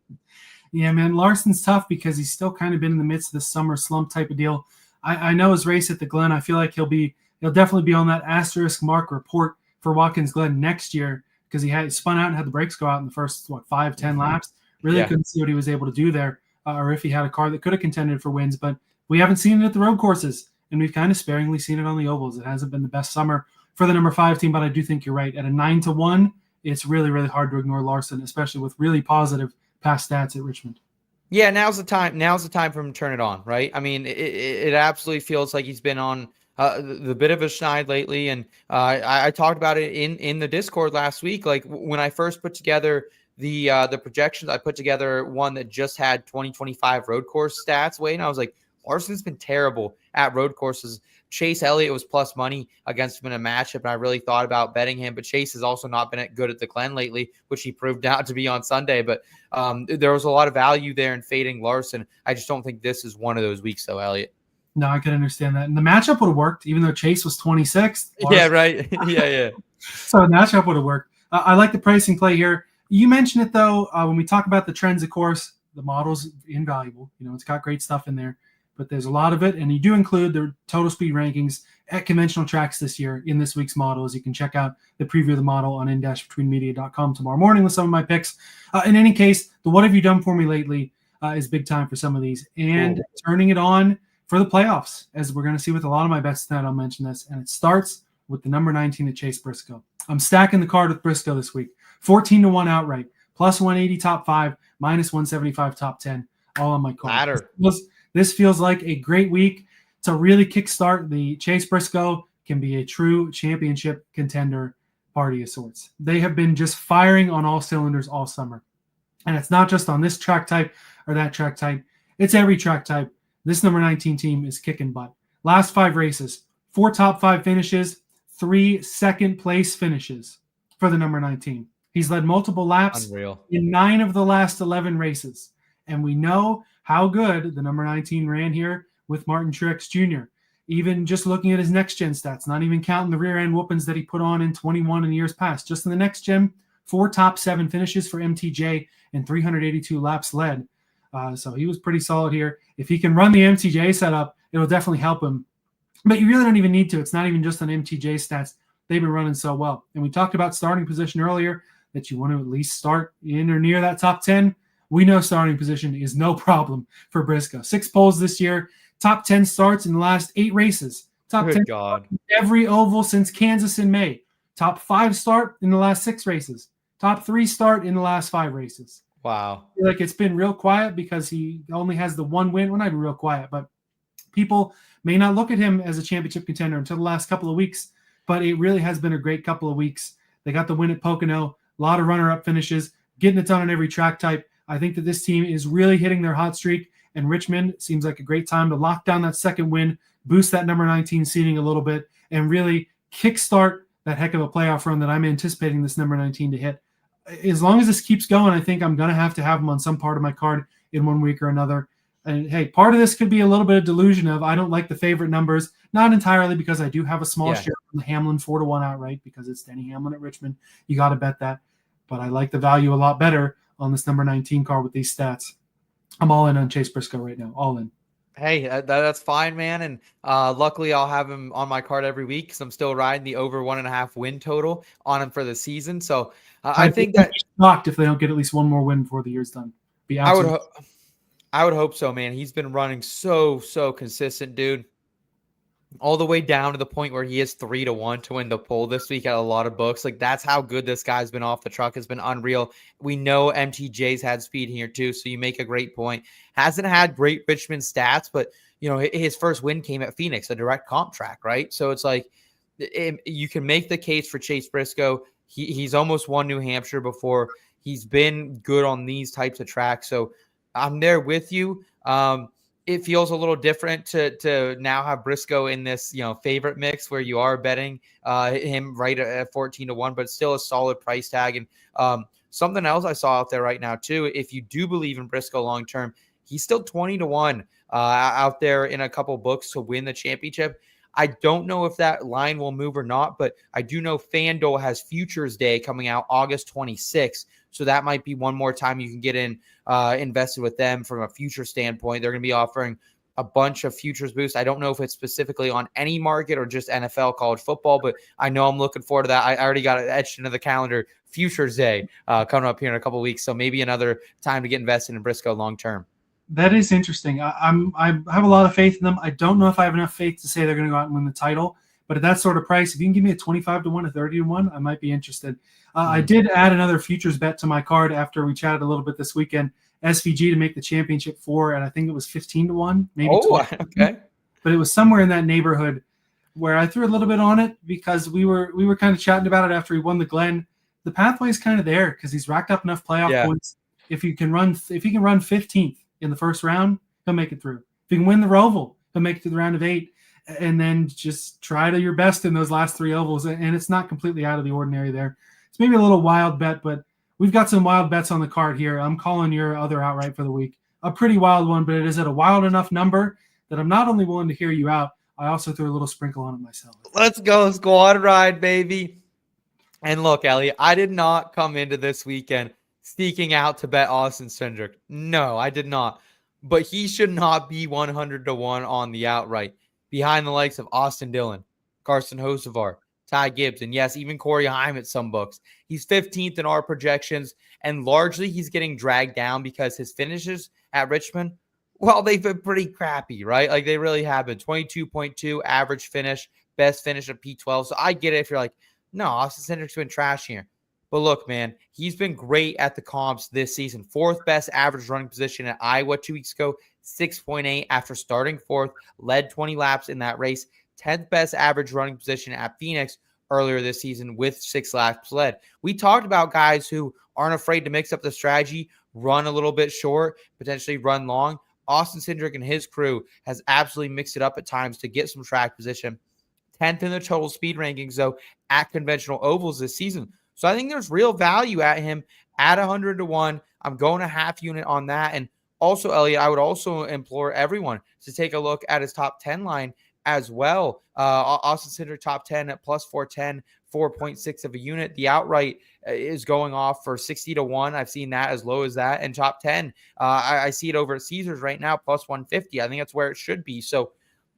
Yeah, man, Larson's tough because he's still kind of been in the midst of this summer slump type of deal. I know his race at the Glen. I feel like he'll definitely be on that asterisk mark report for Watkins Glen next year because he had spun out and had the brakes go out in the first 5-10 laps. Really couldn't see what he was able to do there, or if he had a car that could have contended for wins. But we haven't seen it at the road courses, and we've kind of sparingly seen it on the ovals. It hasn't been the best summer for the number 5 team, but I do think you're right. At a 9-1, it's really, really hard to ignore Larson, especially with really positive past stats at Richmond. Yeah, now's the time. Now's the time for him to turn it on, right? I mean, it absolutely feels like he's been on the bit of a schneid lately, and I talked about it in the Discord last week. Like when I first put together the projections, I put together one that just had 2025 road course stats. And I was like, Larson's been terrible at road courses. Chase Elliott was plus money against him in a matchup, and I really thought about betting him. But Chase has also not been good at the Glen lately, which he proved out to be on Sunday. But there was a lot of value there in fading Larson. I just don't think this is one of those weeks, though, Elliott. No, I can understand that. And the matchup would have worked, even though Chase was 26th. Yeah, right. yeah. So the matchup would have worked. I like the pricing play here. You mentioned it, though, when we talk about the trends, of course, the model's invaluable. It's got great stuff in there. But there's a lot of it, and you do include the total speed rankings at conventional tracks this year in this week's model, as you can check out the preview of the model on in-betweenmedia.com tomorrow morning with some of my picks. In any case, the what have you done for me lately is big time for some of these, and turning it on for the playoffs, as we're going to see with a lot of my bets tonight. I'll mention this, and it starts with the number 19 at Chase Briscoe. I'm stacking the card with Briscoe this week, 14-1 outright, plus 180 top 5, minus 175 top 10, all on my card. This feels like a great week to really kickstart the Chase Briscoe can be a true championship contender party of sorts. They have been just firing on all cylinders all summer. And it's not just on this track type or that track type. It's every track type. This number 19 team is kicking butt. Last 5 races, 4 top 5 finishes, 3 second place finishes for the number 19. He's led multiple laps in 9 of the last 11 races. And we know how good the number 19 ran here with Martin Truex Jr. Even just looking at his next-gen stats, not even counting the rear-end whoopings that he put on in 21 and years past. Just in the next-gen, 4 top 7 finishes for MTJ and 382 laps led. So he was pretty solid here. If he can run the MTJ setup, it'll definitely help him. But you really don't even need to. It's not even just on MTJ stats. They've been running so well. And we talked about starting position earlier, that you want to at least start in or near that top 10. We know starting position is no problem for Briscoe. 6 poles this year, top 10 starts in the last 8 races. Top 10 every oval since Kansas in May. Top 5 start in the last 6 races. Top 3 start in the last 5 races. Wow. I feel like it's been real quiet because he only has the 1 win. Well, not even real quiet, but people may not look at him as a championship contender until the last couple of weeks, but it really has been a great couple of weeks. They got the win at Pocono, a lot of runner-up finishes, getting it done on every track type. I think that this team is really hitting their hot streak, and Richmond seems like a great time to lock down that second win, boost that number 19 seeding a little bit, and really kickstart that heck of a playoff run that I'm anticipating this number 19 to hit. As long as this keeps going, I think I'm going to have him on some part of my card in one week or another. And, hey, part of this could be a little bit of delusion of I don't like the favorite numbers, not entirely because I do have a small share on the Hamlin 4-1 outright because it's Denny Hamlin at Richmond. You got to bet that. But I like the value a lot better on this number 19 card with these stats. I'm all in on Chase Briscoe right now. All in. Hey, that's fine, man. And luckily I'll have him on my card every week because I'm still riding the over 1.5 win total on him for the season. So I think that shocked if they don't get at least one more win before the year's done. I would hope so, man. He's been running so consistent, dude. All the way down to the point where he is 3-1 to win the pole this week at a lot of books. Like that's how good this guy's been off the truck. Has been unreal. We know MTJ's had speed here too, so you make a great point. Hasn't had great Richmond stats, but his first win came at Phoenix, a direct comp track, right? So it's like you can make the case for Chase Briscoe. He's almost won New Hampshire before. He's been good on these types of tracks, so I'm there with you. It feels a little different to now have Briscoe in this, favorite mix where you are betting him right at 14-1, but still a solid price tag. And something else I saw out there right now too, if you do believe in Briscoe long-term, he's still 20-1 out there in a couple books to win the championship. I don't know if that line will move or not, but I do know FanDuel has Futures Day coming out August 26th. So that might be one more time you can get invested with them from a future standpoint. They're going to be offering a bunch of futures boosts. I don't know if it's specifically on any market or just NFL, college football, but I know I'm looking forward to that. I already got it etched into the calendar, Futures Day coming up here in a couple of weeks. So maybe another time to get invested in Briscoe long term. That is interesting. I have a lot of faith in them. I don't know if I have enough faith to say they're going to go out and win the title, but at that sort of price, if you can give me a 25 to 1, a 30 to 1, I might be interested. I did add another futures bet to my card after we chatted a little bit this weekend. SVG to make the championship 4, and I think it was 15 to 1, maybe 12. Okay. But it was somewhere in that neighborhood where I threw a little bit on it because we were kind of chatting about it after he won the Glen. The pathway is kind of there because he's racked up enough playoff points. If he can run 15th in the first round, he'll make it through. If he can win the Roval, he'll make it to the round of 8, and then just try to your best in those last 3 ovals. And it's not completely out of the ordinary there. It's maybe a little wild bet, but we've got some wild bets on the card here. I'm calling your other outright for the week a pretty wild one, but it is at a wild enough number that I'm not only willing to hear you out, I also threw a little sprinkle on it myself. Let's go squad ride, baby. And look, Elliot, I did not come into this weekend seeking out to bet Austin Cindric. No, I did not. But he should not be 100 to 1 on the outright behind the likes of Austin Dillon, Carson Hocevar, Ty Gibbs, and yes, even Corey Heim at some books. He's 15th in our projections, and largely he's getting dragged down because his finishes at Richmond, well, they've been pretty crappy, right? Like they really have been. 22.2 average finish, best finish of P12. So I get it if you're like, no, Austin Cindric's been trash here. But look, man, he's been great at the comps this season. 4th best average running position at Iowa 2 weeks ago, 6.8 after starting 4th, led 20 laps in that race. 10th best average running position at Phoenix earlier this season with 6 laps led. We talked about guys who aren't afraid to mix up the strategy, run a little bit short, potentially run long. Austin Cindric and his crew has absolutely mixed it up at times to get some track position. 10th in the total speed rankings, though, at conventional ovals this season. So I think there's real value at him at 100 to 1. I'm going a half unit on that. And also, Elliot, I would also implore everyone to take a look at his top 10 line as well. Austin Cindric top 10 at plus 410, 4.6 of a unit. The outright is going off for 60 to 1. I've seen that as low as that. And top 10, I see it over at Caesars right now, plus 150. I think that's where it should be. So,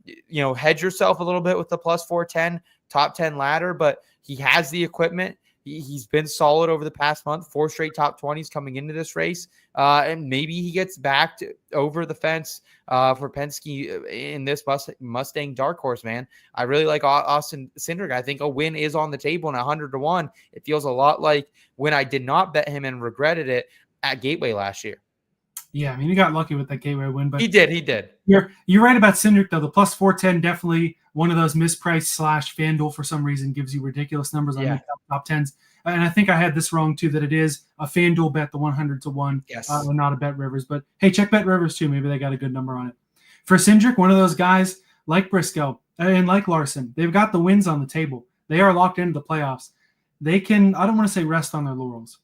you know, hedge yourself a little bit with the plus 410, top 10 ladder, but he has the equipment. He's been solid over the past month, 4 straight top 20s coming into this race. And maybe he gets back over the fence for Penske in this Mustang dark horse, man. I really like Austin Cindric. I think a win is on the table in 100 to 1. It feels a lot like when I did not bet him and regretted it at Gateway last year. Yeah, I mean, you got lucky with that Gateway win, but he did. You're right about Cindric, though. The plus 410 definitely one of those mispriced / FanDuel for some reason gives you ridiculous numbers on the top 10s. And I think I had this wrong too, that it is a FanDuel bet, the 100 to 1, not a Bet Rivers. But hey, check Bet Rivers too. Maybe they got a good number on it. For Cindric, one of those guys like Briscoe and like Larson, they've got the wins on the table. They are locked into the playoffs. They can, I don't want to say rest on their laurels,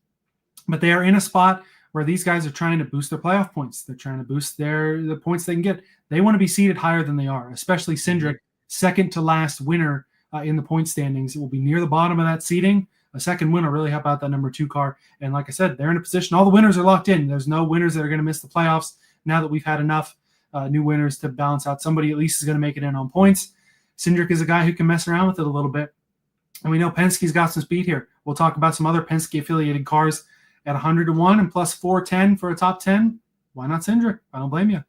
but they are in a spot where these guys are trying to boost their playoff points. They're trying to boost the points they can get. They want to be seated higher than they are, especially Cindric, second to last winner in the point standings. It will be near the bottom of that seating. A second win will really help out that number 2 car. And like I said, they're in a position. All the winners are locked in. There's no winners that are going to miss the playoffs now that we've had enough new winners to balance out. Somebody at least is going to make it in on points. Cindric is a guy who can mess around with it a little bit. And we know Penske's got some speed here. We'll talk about some other Penske-affiliated cars at 100 to 1 and plus 410 for a top 10. Why not Cindric? I don't blame you.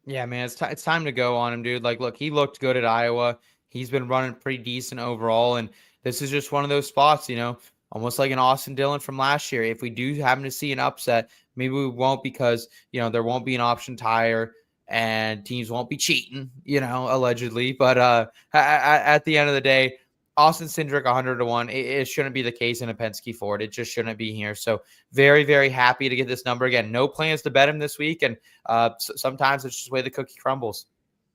Yeah, man, it's time to go on him, dude. Like, look, he looked good at Iowa. He's been running pretty decent overall, and this is just one of those spots, you know, almost like an Austin Dillon from last year. If we do happen to see an upset, maybe we won't because, you know, there won't be an option tire and teams won't be cheating, you know, allegedly. But at the end of the day, Austin Cindric 100 to 1. It shouldn't be the case in a Penske Ford. It just shouldn't be here. So very, very happy to get this number again. No plans to bet him this week, and sometimes it's just the way the cookie crumbles.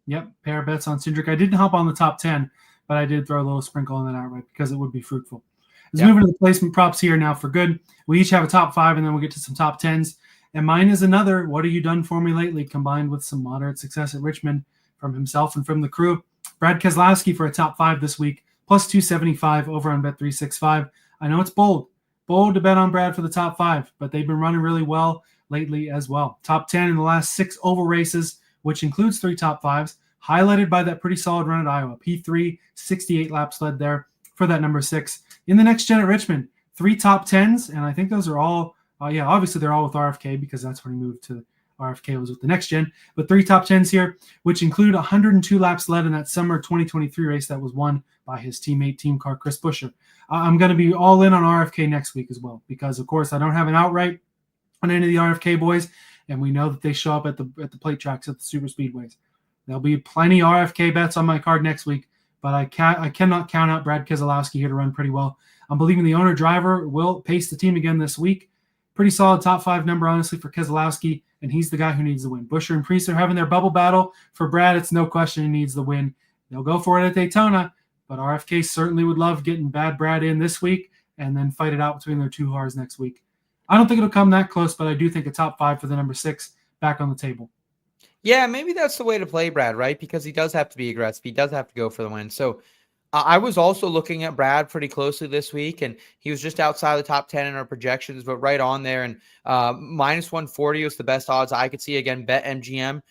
Yep, pair of bets on Cindric. I didn't hop on the top 10, but I did throw a little sprinkle on that outright because it would be fruitful. Let's move into the placement props here now for good. We each have a top 5, and then we'll get to some top 10s. And mine is another "What have you done for me lately?" combined with some moderate success at Richmond from himself and from the crew. Brad Keselowski for a top 5 this week, plus 275 over on Bet365. I know it's bold to bet on Brad for the top 5, but they've been running really well lately as well. Top 10 in the last 6 oval races, which includes 3 top 5s, highlighted by that pretty solid run at Iowa. P3, 68 laps led there for that number 6. In the next gen at Richmond, 3 top 10s, and I think those are all, obviously they're all with RFK because that's when he moved to RFK was with the next gen, but 3 top 10s here, which include 102 laps led in that summer 2023 race that was won by his teammate, team car Chris Buescher. I'm going to be all in on RFK next week as well, because of course I don't have an outright on any of the RFK boys, and we know that they show up at the plate tracks at the super speedways. There'll be plenty RFK bets on my card next week, but I cannot count out Brad Keselowski here to run pretty well. I'm believing the owner-driver will pace the team again this week. Pretty solid top 5 number, honestly, for Keselowski, and he's the guy who needs the win. Buescher and Priest are having their bubble battle. For Brad, it's no question he needs the win. They'll go for it at Daytona, but RFK certainly would love getting Bad Brad in this week and then fight it out between their 2 cars next week. I don't think it'll come that close, but I do think a top 5 for the number 6 back on the table. Yeah, maybe that's the way to play Brad, right? Because he does have to be aggressive. He does have to go for the win. So I was also looking at Brad pretty closely this week, and he was just outside the top 10 in our projections, but right on there. And minus 140 was the best odds I could see. Again, BetMGM.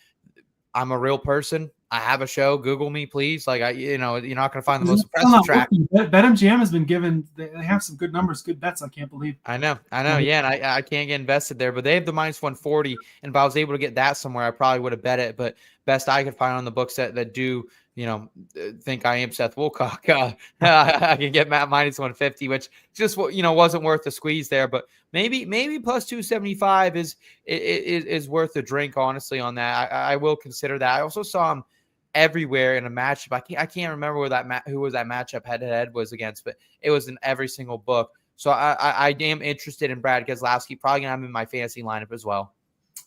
I'm a real person. I have a show. Google me, please. Like, you're not going to find the most impressive track. BetMGM has been given. They have some good numbers, good bets. I can't believe. I know. Yeah, and I can't get invested there, but they have the minus 140. And if I was able to get that somewhere, I probably would have bet it. But best I could find on the books that do, think I am Seth Woolcock. I can get Matt minus 150, which just wasn't worth the squeeze there. But maybe plus 275 is worth a drink, honestly, on that. I will consider that. I also saw him everywhere in a matchup. I can't remember who was that matchup head-to-head was against, but it was in every single book. So I am interested in Brad Keselowski. Probably gonna have him in my fantasy lineup as well.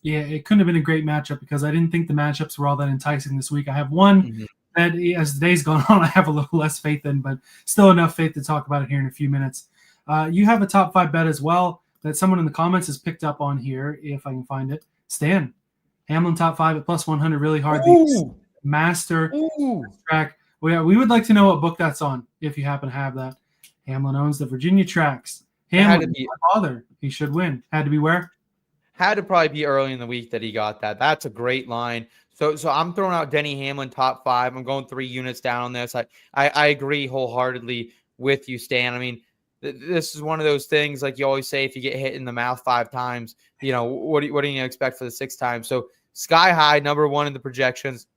Yeah, it couldn't have been a great matchup because I didn't think the matchups were all that enticing this week. I have one that, as the day's gone on, I have a little less faith in, but still enough faith to talk about it here in a few minutes. You have a top 5 bet as well that someone in the comments has picked up on here, if I can find it. Stan, Hamlin top 5 at plus 100, really hard. Master track. Well, yeah, we would like to know what book that's on if you happen to have that. Hamlin owns the Virginia tracks. Hamlin, my father, he should win. Had to be where? Had to probably be early in the week that he got that. That's a great line. So I'm throwing out Denny Hamlin top 5. I'm going 3 units down on this. I agree wholeheartedly with you, Stan. I mean, this is one of those things, like you always say, if you get hit in the mouth 5 times, what do you expect for the 6th time? So sky high, number 1 in the projections.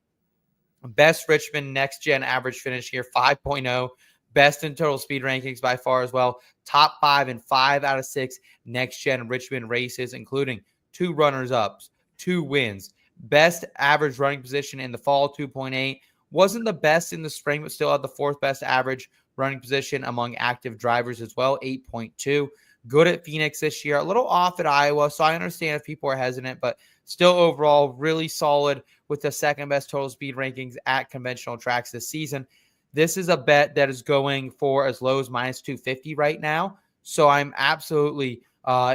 Best Richmond next gen average finish here, 5.0. Best in total speed rankings by far as well. Top 5 in 5 out of 6 next gen Richmond races, including 2 runners ups, 2 wins. Best average running position in the fall, 2.8. Wasn't the best in the spring, but still had the 4th best average running position among active drivers as well, 8.2. Good at Phoenix this year, a little off at Iowa, so I understand if people are hesitant, but still overall really solid with the 2nd best total speed rankings at conventional tracks this season. This is a bet that is going for as low as minus 250 right now, so I'm absolutely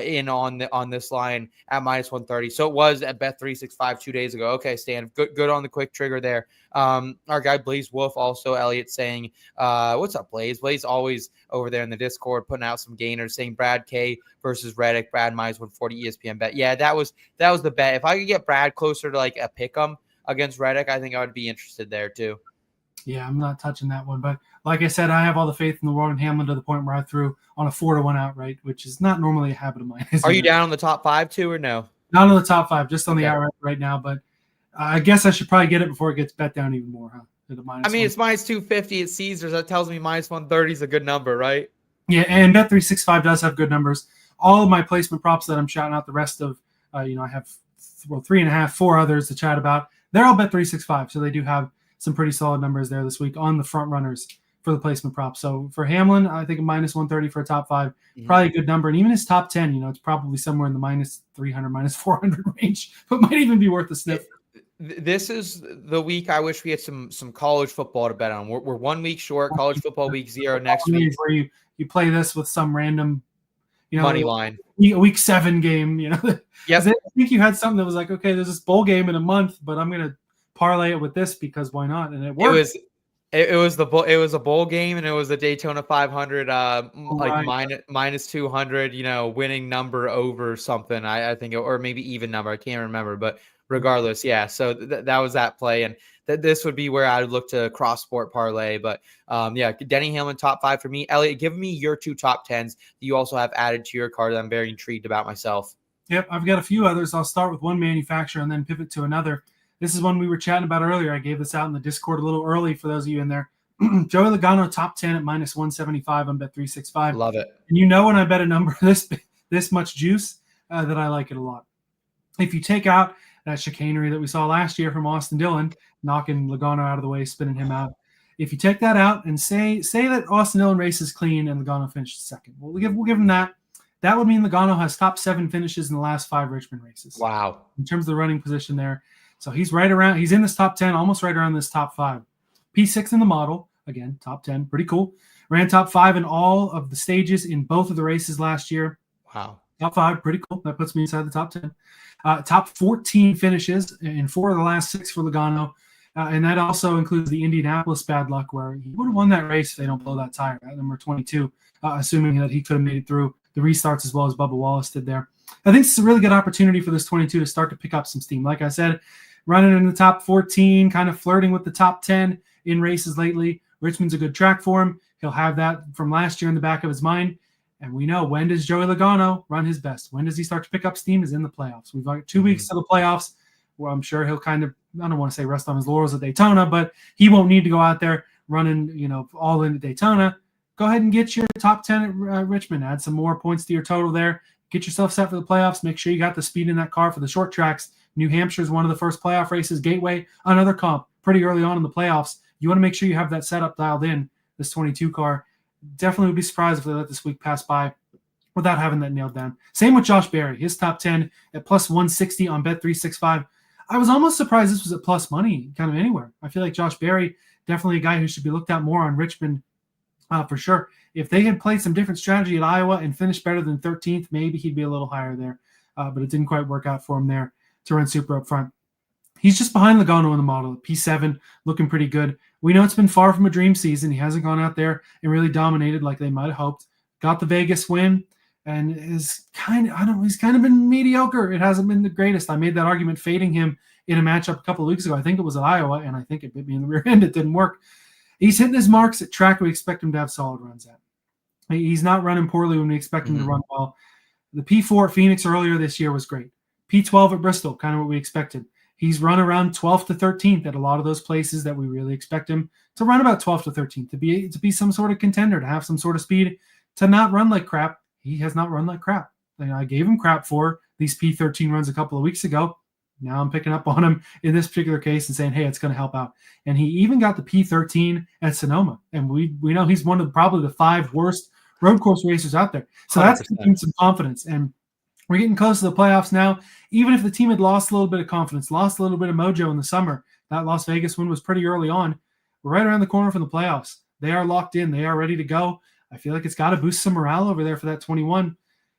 in on this line at minus 130. So it was at Bet365 2 days ago. Okay, Stan, good on the quick trigger there. Our guy Blaze Wolf also, Elliot, saying, what's up, Blaze? Blaze always over there in the Discord putting out some gainers, saying Brad K versus Reddick, Brad minus 140 ESPN bet. Yeah, that was the bet. If I could get Brad closer to like a pick'em against Reddick, I think I would be interested there too. Yeah, I'm not touching that one. But like I said, I have all the faith in the world in Hamlin to the point where I threw on a 4-1 outright, which is not normally a habit of mine. Are you down on the top 5 too, or no? Not on the top 5, just on the outright right now. But I guess I should probably get it before it gets bet down even more, huh? It's minus 250 at Caesars. That tells me minus 130 is a good number, right? Yeah, and Bet365 does have good numbers. All of my placement props that I'm shouting out, the rest of, I have 3.5, 4 others to chat about. They're all Bet365, so they do have some pretty solid numbers there this week on the front runners for the placement prop. So for Hamlin, I think a minus 130 for a top 5, probably a good number. And even his top 10, it's probably somewhere in the minus 300, minus 400 range, but might even be worth a sniff. This is the week I wish we had some college football to bet on. We're 1 week short, college football week 0 next week. Where you play this with some random, money line. Week 7 game, Yep. I think you had something that was like, okay, there's this bowl game in a month, but I'm going to parlay it with this because why not? And it worked. It was it was a bowl game, and it was a Daytona 500, Right. minus 200, winning number over something. I think, or maybe even number. I can't remember, but regardless, yeah. So that was that play, and this would be where I would look to cross sport parlay. But yeah, Denny Hamlin top 5 for me. Elliot, give me your 2 top 10s that you also have added to your card that I'm very intrigued about myself. Yep, I've got a few others. I'll start with one manufacturer and then pivot to another. This is one we were chatting about earlier. I gave this out in the Discord a little early for those of you in there. Joey Logano top 10 at minus 175 on Bet365. Love it. And when I bet a number this much juice, that I like it a lot. If you take out that chicanery that we saw last year from Austin Dillon, knocking Logano out of the way, spinning him out. If you take that out and say that Austin Dillon races clean and Logano finished second, we'll give him that. That would mean Logano has top 7 finishes in the last 5 Richmond races. Wow. In terms of the running position there. So he's in this top 10, almost right around this top 5. P6 in the model, again, top 10, pretty cool. Ran top 5 in all of the stages in both of the races last year. Wow. Top 5, pretty cool. That puts me inside the top 10. Top 14 finishes in 4 of the last 6 for Logano. And that also includes the Indianapolis bad luck where he would have won that race if they don't blow that tire at number 22, assuming that he could have made it through the restarts as well as Bubba Wallace did there. I think it's a really good opportunity for this 22 to start to pick up some steam. Like I said, running in the top 14, kind of flirting with the top 10 in races lately. Richmond's a good track for him. He'll have that from last year in the back of his mind. And we know, when does Joey Logano run his best? When does he start to pick up steam? Is in the playoffs. We've got 2 weeks to the playoffs. Well, I'm sure he'll kind of, I don't want to say rest on his laurels at Daytona, but he won't need to go out there running, all into Daytona. Go ahead and get your top 10 at Richmond. Add some more points to your total there. Get yourself set for the playoffs. Make sure you got the speed in that car for the short tracks. New Hampshire is one of the first playoff races. Gateway, another comp pretty early on in the playoffs. You want to make sure you have that setup dialed in, this 22 car. Definitely would be surprised if they let this week pass by without having that nailed down. Same with Josh Berry. His top 10 at plus 160 on Bet365. I was almost surprised this was at plus money kind of anywhere. I feel like Josh Berry, definitely a guy who should be looked at more on Richmond for sure. If they had played some different strategy at Iowa and finished better than 13th, maybe he'd be a little higher there. But it didn't quite work out for him there to run super up front. He's just behind Logano in the model. P7, looking pretty good. We know it's been far from a dream season. He hasn't gone out there and really dominated like they might have hoped. Got the Vegas win and he's kind of been mediocre. It hasn't been the greatest. I made that argument fading him in a matchup a couple of weeks ago. I think it was at Iowa, and I think it bit me in the rear end. It didn't work. He's hitting his marks at track we expect him to have solid runs at. He's not running poorly when we expect him to run well. The P4 at Phoenix earlier this year was great. P12 at Bristol, kind of what we expected. He's run around 12th to 13th at a lot of those places that we really expect him to run about 12th to 13th, to be some sort of contender, to have some sort of speed, to not run like crap. He has not run like crap. And I gave him crap for these P13 runs a couple of weeks ago. Now I'm picking up on him in this particular case and saying, hey, it's going to help out. And he even got the P13 at Sonoma. And we know he's one of probably the 5 worst road course racers out there. So 100%. That's giving some confidence. And we're getting close to the playoffs now. Even if the team had lost a little bit of confidence, lost a little bit of mojo in the summer, that Las Vegas win was pretty early on. We're right around the corner from the playoffs. They are locked in. They are ready to go. I feel like it's got to boost some morale over there for that 21.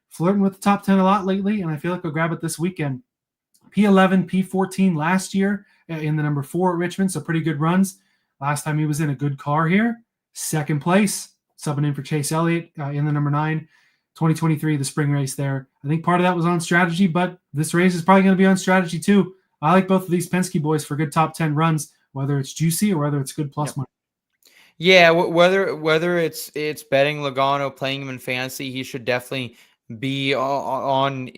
Flirting with the top 10 a lot lately, and I feel like we'll grab it this weekend. P11, P14 last year in the number 4 at Richmond, so pretty good runs. Last time he was in a good car here, second place, subbing in for Chase Elliott in the number 9, 2023, the spring race there. I think part of that was on strategy, but this race is probably going to be on strategy too. I like both of these Penske boys for good top 10 runs, whether it's juicy or whether it's good plus money. Yeah, whether it's betting Logano, playing him in fantasy, he should definitely be on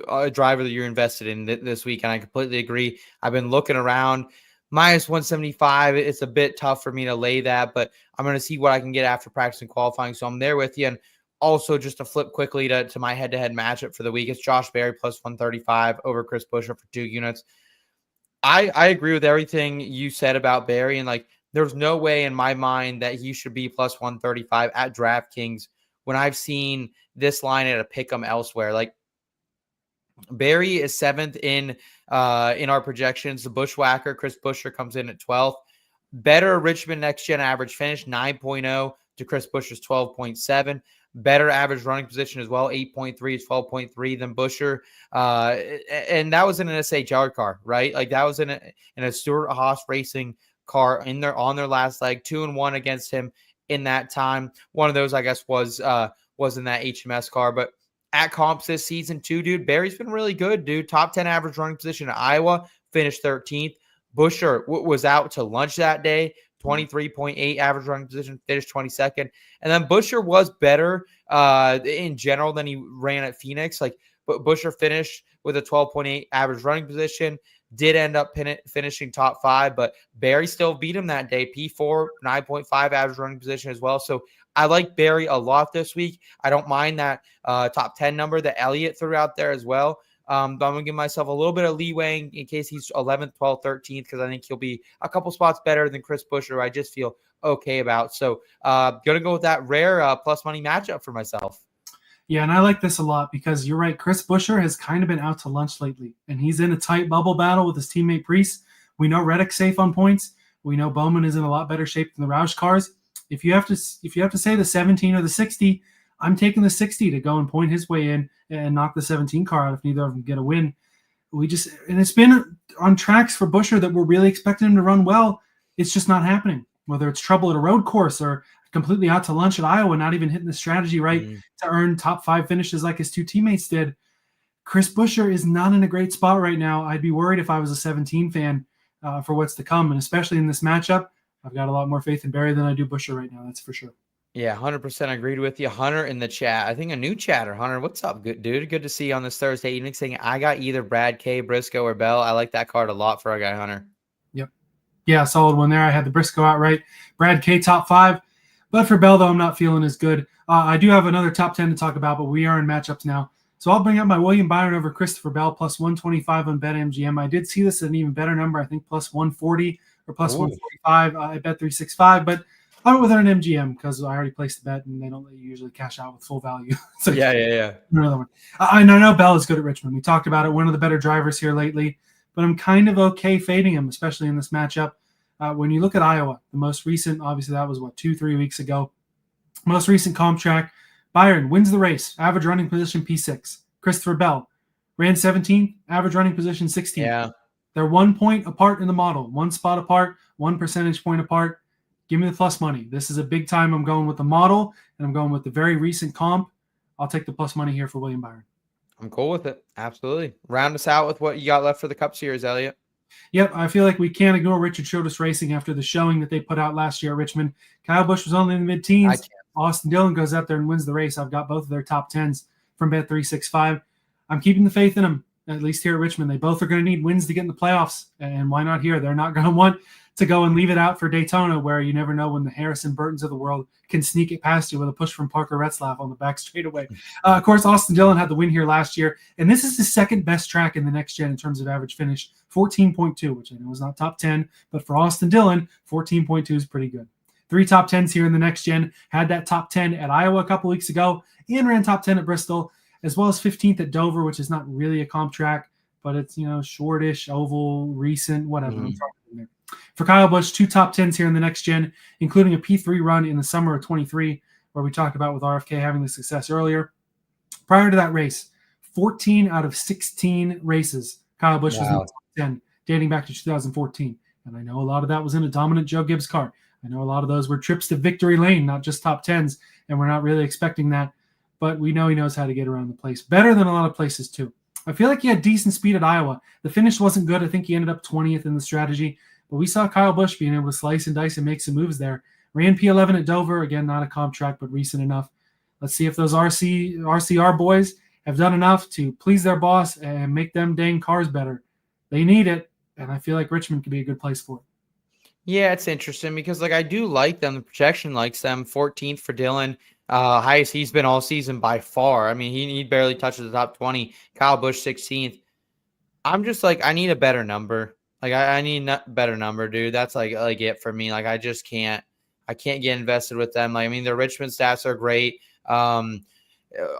a driver that you're invested in this week. And I completely agree. I've been looking around. Minus 175, it's a bit tough for me to lay that, but I'm going to see what I can get after practice and qualifying. So I'm there with you. And also just to flip quickly to my head-to-head matchup for the week, it's Josh Berry plus 135 over Chris Buescher for 2 units. I agree with everything you said about Berry, and like, there's no way in my mind that he should be plus 135 at DraftKings when I've seen this line at a pick'em elsewhere. Like, Berry is 7th in our projections. The Bushwhacker, Chris Buescher, comes in at 12th. Better Richmond next gen average finish, 9.0 to Chris Buescher's 12.7. Better average running position as well, 8.3 is 12.3 than Buescher. And that was in an SHR car, right? Like, that was in a Stewart Haas Racing car on their last leg, 2-1 against him in that time. One of those, I guess, was in that HMS car. But at comps this season too, dude, Barry's been really good, dude. Top 10 average running position at Iowa, finished 13th. Buescher was out to lunch that day, 23.8 average running position, finished 22nd. And then Buescher was better in general than he ran at Phoenix. But Buescher finished with a 12.8 average running position, did end up finishing top 5, but Barry still beat him that day. P4, 9.5 average running position as well. So I like Barry a lot this week. I don't mind that top 10 number that Elliott threw out there as well. But I'm going to give myself a little bit of leeway in case he's 11th, 12th, 13th, because I think he'll be a couple spots better than Chris Buescher, who I just feel okay about. So going to go with that rare plus money matchup for myself. Yeah, and I like this a lot because you're right. Chris Buescher has kind of been out to lunch lately, and he's in a tight bubble battle with his teammate Priest. We know Reddick's safe on points. We know Bowman is in a lot better shape than the Roush cars. If you have to say the 17 or the 60, I'm taking the 60 to go and point his way in and knock the 17 car out if neither of them get a win. And it's been on tracks for Buescher that we're really expecting him to run well. It's just not happening. Whether it's trouble at a road course or completely out to lunch at Iowa, not even hitting the strategy right to earn top 5 finishes like his two teammates did. Chris Buescher is not in a great spot right now. I'd be worried if I was a 17 fan for what's to come, and especially in this matchup. I've got a lot more faith in Barry than I do Buescher right now, that's for sure. Yeah, 100% agreed with you. Hunter in the chat. I think a new chatter. Hunter, what's up, good dude? Good to see you on this Thursday evening saying I got either Brad K, Briscoe, or Bell. I like that card a lot for our guy, Hunter. Yep. Yeah, solid one there. I had the Briscoe outright. Brad K, top 5. But for Bell, though, I'm not feeling as good. I do have another top 10 to talk about, but we are in matchups now. So I'll bring up my William Byron over Christopher Bell, plus 125 on BetMGM. I did see this at an even better number, I think plus 140 or plus 145 at Bet365. But I went with an MGM because I already placed the bet, and they don't let you usually cash out with full value. So yeah. Another one. I know Bell is good at Richmond. We talked about it. One of the better drivers here lately. But I'm kind of okay fading him, especially in this matchup. When you look at Iowa, the most recent, obviously that was 2-3 weeks ago. Most recent comp track, Byron wins the race, average running position P6. Christopher Bell ran 17th, average running position 16th. Yeah. They're 1 point apart in the model, 1 spot apart, 1 percentage point apart. Give me the plus money. This is a big time. I'm going with the model, and I'm going with the very recent comp. I'll take the plus money here for William Byron. I'm cool with it. Absolutely. Round us out with what you got left for the Cup Series, Elliot. Yep, I feel like we can't ignore Richard Childress Racing after the showing that they put out last year at Richmond. Kyle Busch was only in the mid-teens. Austin Dillon goes out there and wins the race. I've got both of their top 10s from Bet365. I'm keeping the faith in them, at least here at Richmond. They both are going to need wins to get in the playoffs, and why not here? They're not going to want to go and leave it out for Daytona, where you never know when the Harrison Burtons of the world can sneak it past you with a push from Parker Retzlaff on the back straightaway. Of course, Austin Dillon had the win here last year, and this is the second best track in the next gen in terms of average finish, 14.2, which I know is not top 10, but for Austin Dillon, 14.2 is pretty good. 3 top 10s here in the next gen, had that top 10 at Iowa a couple weeks ago, and ran top 10 at Bristol, as well as 15th at Dover, which is not really a comp track, but it's, shortish, oval, recent, whatever. For Kyle Busch, 2 top 10s here in the next gen, including a P3 run in the summer of 23, where we talked about with RFK having the success earlier. Prior to that race, 14 out of 16 races, Kyle Busch was in the top 10, dating back to 2014. And I know a lot of that was in a dominant Joe Gibbs car. I know a lot of those were trips to victory lane, not just top 10s, and we're not really expecting that. But we know he knows how to get around the place. Better than a lot of places, too. I feel like he had decent speed at Iowa. The finish wasn't good. I think he ended up 20th in the strategy. But we saw Kyle Busch being able to slice and dice and make some moves there. Ran P11 at Dover. Again, not a comp track, but recent enough. Let's see if those RCR boys have done enough to please their boss and make them dang cars better. They need it, and I feel like Richmond could be a good place for it. Yeah, it's interesting because, I do like them. The projection likes them. 14th for Dillon. Highest he's been all season by far. I mean, he barely touches the top 20. Kyle Busch, 16th. I'm just I need a better number. I need a better number, dude. That's like it for me. I just can't. I can't get invested with them. Their Richmond stats are great.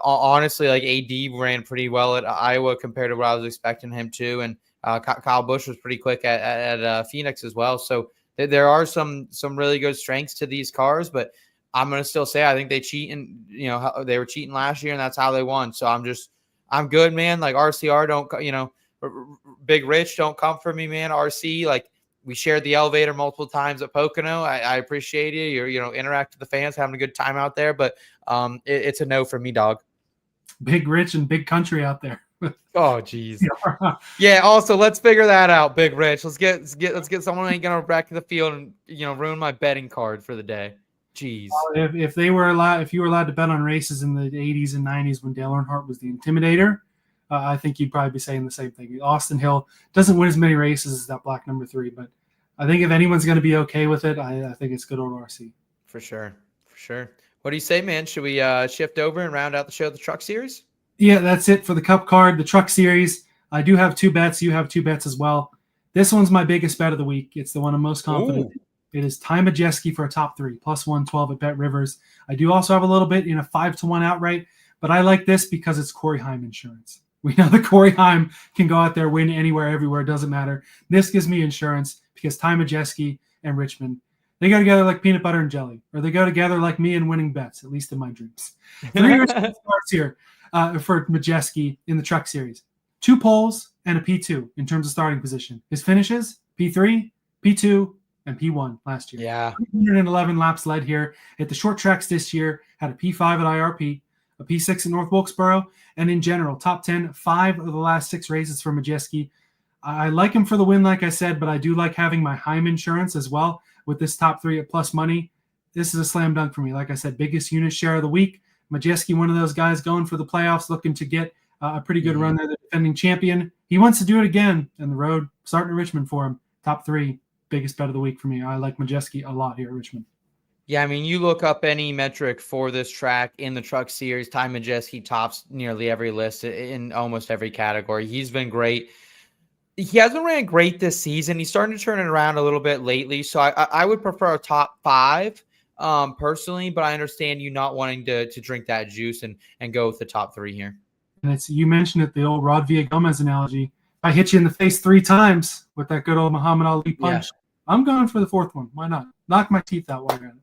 Honestly, AD ran pretty well at Iowa compared to what I was expecting him to, and Kyle Busch was pretty quick at Phoenix as well. So there are some really good strengths to these cars, but I'm gonna still say I think they cheat, and they were cheating last year, and that's how they won. So I'm good, man. RCR don't Big Rich don't come for me, man. RC we shared the elevator multiple times at Pocono. I appreciate you. You're interact with the fans, having a good time out there. But it's a no for me, dog. Big rich and big country out there. Oh, geez. Yeah. Also, let's figure that out, Big Rich. Let's get someone who ain't gonna wreck the field and ruin my betting card for the day. Jeez. If you were allowed to bet on races in the 80s and 90s when Dale Earnhardt was the Intimidator, I think you'd probably be saying the same thing. Austin Hill doesn't win as many races as that black number 3, but I think if anyone's going to be okay with it, I think it's good old RC. For sure. What do you say, man? Should we shift over and round out the show with the Truck Series? Yeah, that's it for the Cup card, the Truck Series. I do have 2 bets. You have 2 bets as well. This one's my biggest bet of the week. It's the one I'm most confident in. It is Ty Majeski for a top 3, plus 112 at Bet Rivers. I do also have a little bit in a 5-1 outright, but I like this because it's Corey Heim insurance. We know that Corey Heim can go out there, win anywhere, everywhere. It doesn't matter. This gives me insurance because Ty Majeski and Richmond, they go together like peanut butter and jelly, or they go together like me and winning bets, at least in my dreams. 3 starts here for Majeski in the Truck Series. 2 poles and a P2 in terms of starting position. His finishes, P3, P2, and P1 last year. Yeah. 111 laps led here at the short tracks this year, had a P5 at IRP, a P6 at North Wilkesboro, and in general, top 10, 5 of the last 6 races for Majeski. I like him for the win, like I said, but I do like having my Heim insurance as well with this top 3 at plus money. This is a slam dunk for me. Like I said, biggest unit share of the week. Majeski, one of those guys going for the playoffs, looking to get a pretty good run there, the defending champion. He wants to do it again, and the road starting at Richmond for him. Top 3, biggest bet of the week for me. I like Majeski a lot here at Richmond. Yeah, I mean, you look up any metric for this track in the Truck Series, Ty Majeski tops nearly every list in almost every category. He's been great. He hasn't ran great this season. He's starting to turn it around a little bit lately. So I would prefer a top 5 personally, but I understand you not wanting to drink that juice and go with the top 3 here. And you mentioned it, the old Rod Villagomez analogy. If I hit you in the face 3 times with that good old Muhammad Ali punch, I'm going for the 4th one. Why not? Knock my teeth out while you're at it.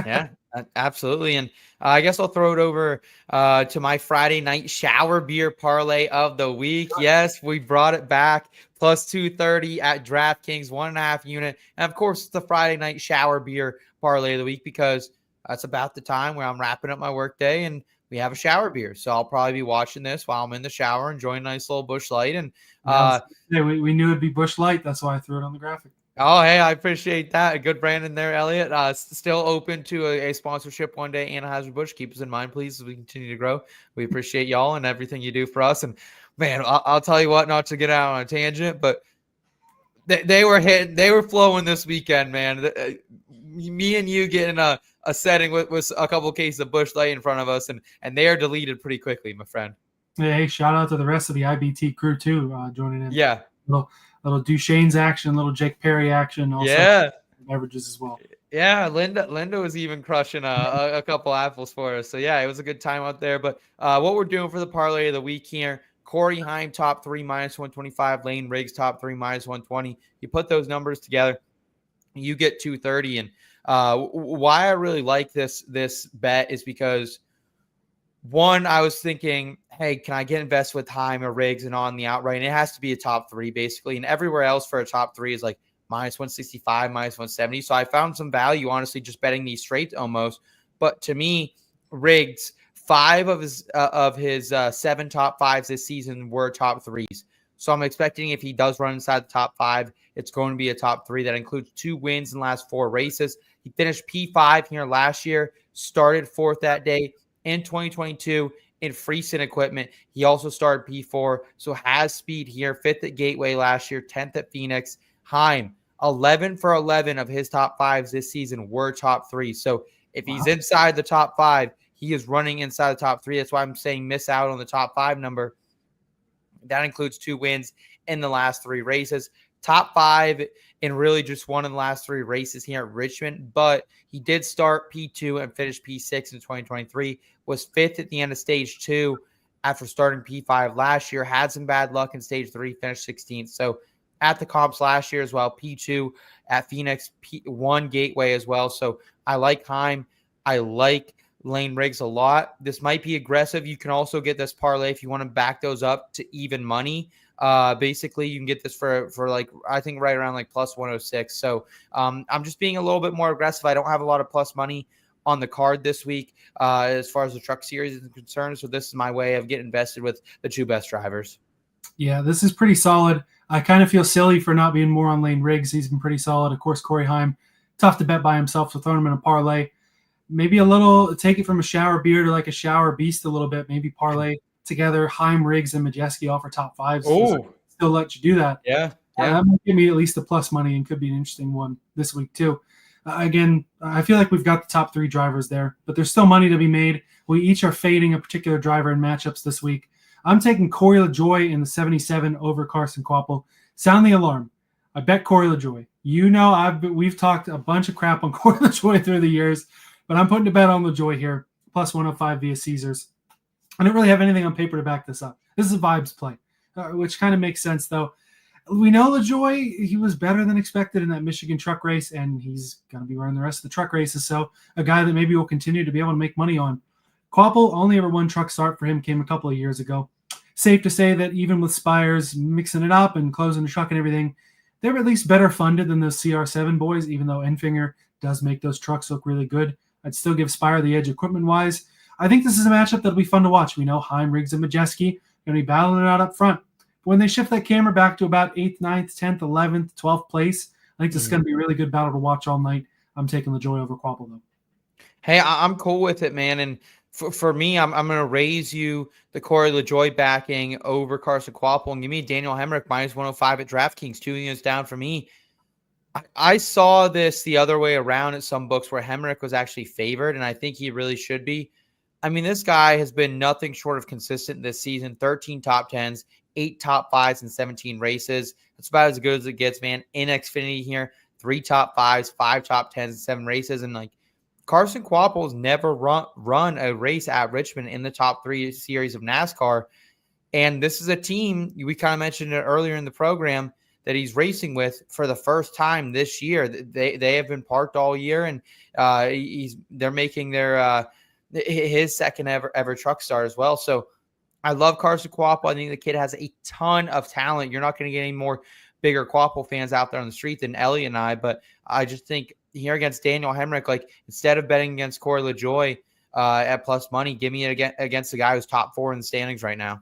Yeah, absolutely. And I guess I'll throw it over to my Friday night shower beer parlay of the week. Yes, we brought it back. Plus 230 at DraftKings, 1.5 unit. And of course, it's the Friday night shower beer parlay of the week because that's about the time where I'm wrapping up my work day and we have a shower beer. So I'll probably be watching this while I'm in the shower, enjoying a nice little Busch Light. And we knew it'd be Busch Light. That's why I threw it on the graphic. Oh, hey, I appreciate that. Good branding there, Elliot. Still open to a sponsorship one day, Anheuser-Busch. Keep us in mind, please, as we continue to grow. We appreciate y'all and everything you do for us. And, man, I'll tell you what, not to get out on a tangent, but they were flowing this weekend, man. Me and you getting a setting with a couple of cases of Busch Light in front of us, and they are deleted pretty quickly, my friend. Hey, shout out to the rest of the IBT crew, too, joining in. Yeah. Little Duchesne's action, little Jake Perry action, also beverages as well. Yeah, Linda was even crushing a couple apples for us. So yeah, it was a good time out there. But what we're doing for the parlay of the week here: Corey Heim top 3 minus 125, Lane Riggs top 3 minus 120. You put those numbers together, you get 230. And why I really like this bet is because, one, I was thinking, hey, can I get invested with Heim or Riggs and on the outright? And it has to be a top 3, basically. And everywhere else for a top 3 is like minus 165, minus 170. So I found some value, honestly, just betting these straight almost. But to me, Riggs, 5 of his 7 top 5s this season were top 3s. So I'm expecting if he does run inside the top 5, it's going to be a top 3. That includes 2 wins in the last 4 races. He finished P5 here last year, started 4th that day. In 2022, in Freisen equipment, he also started P4, so has speed here. 5th at Gateway last year, 10th at Phoenix. Heim, 11 for 11 of his top 5s this season were top 3. So if he's inside the top 5, he is running inside the top 3. That's why I'm saying miss out on the top 5 number. That includes 2 wins in the last 3 races. Top 5 in really just one of the last 3 races here at Richmond, but he did start P2 and finish P6 in 2023, was 5th at the end of stage 2 after starting P5 last year, had some bad luck in stage 3, finished 16th. So at the comps last year as well, P2 at Phoenix, P1 Gateway as well. So I like Heim. I like Lane Riggs a lot. This might be aggressive. You can also get this parlay if you want to back those up to even money. Basically, you can get this for like, I think right around like plus 106. So I'm just being a little bit more aggressive. I don't have a lot of plus money on the card this week as far as the truck series is concerned. So this is my way of getting invested with the two best drivers. Yeah, this is pretty solid. I kind of feel silly for not being more on Lane Riggs. He's been pretty solid. Of course, Corey Heim, tough to bet by himself, so throwing him in a parlay. Maybe a little, take it from a shower beer to like a shower beast a little bit. Maybe parlay together Heim, Riggs, and Majeski offer top fives. Oh, still let you do that. Yeah. That might give me at least a plus money and could be an interesting one this week too. Again, I feel like we've got the top three drivers there, but there's still money to be made. We each are fading a particular driver in matchups this week. I'm taking Corey LaJoie in the 77 over Carson Kvapil. Sound the alarm. I bet Corey LaJoie. You know, we've talked a bunch of crap on Corey LaJoie through the years, but I'm putting a bet on LaJoie here, plus 105 via Caesars. I don't really have anything on paper to back this up. This is a vibes play, which kind of makes sense, though. We know LaJoie, he was better than expected in that Michigan truck race, and he's going to be running the rest of the truck races, so a guy that maybe will continue to be able to make money on. Kvapil, only ever one truck start for him, came a couple of years ago. Safe to say that even with Spires mixing it up and closing the truck and everything, they're at least better funded than those CR7 boys, even though Enfinger does make those trucks look really good. I'd still give Spire the edge equipment-wise. I think this is a matchup that'll be fun to watch. We know Heim, Riggs, and Majeski going to be battling it out up front. But when they shift that camera back to about 8th, 9th, 10th, 11th, 12th place, I think this is going to be a really good battle to watch all night. I'm taking LaJoie over Kvapil, though. Hey, I'm cool with it, man. And for me, I'm going to raise you the Corey LaJoie backing over Carson Kvapil and give me Daniel Hemrick minus 105 at DraftKings, 2 units down for me. I saw this the other way around at some books where Hemrick was actually favored, and I think he really should be. I mean, this guy has been nothing short of consistent this season, 13 top 10s, 8 top 5s in 17 races. That's about as good as it gets, man. In Xfinity here, 3 top 5s, 5 top 10s in 7 races. And like Carson Kvapil has never run a race at Richmond in the top 3 series of NASCAR. And this is a team, we kind of mentioned it earlier in the program, that he's racing with for the first time this year. They have been parked all year, and they're making their his second ever truck start as well. So I love Carson Kvapil. I think the kid has a ton of talent. You're not going to get any more bigger Kvapil fans out there on the street than Ellie and I, but I just think here against Daniel Hemrick, like instead of betting against Corey LaJoie at plus money, give me it against the guy who's top 4 in the standings right now.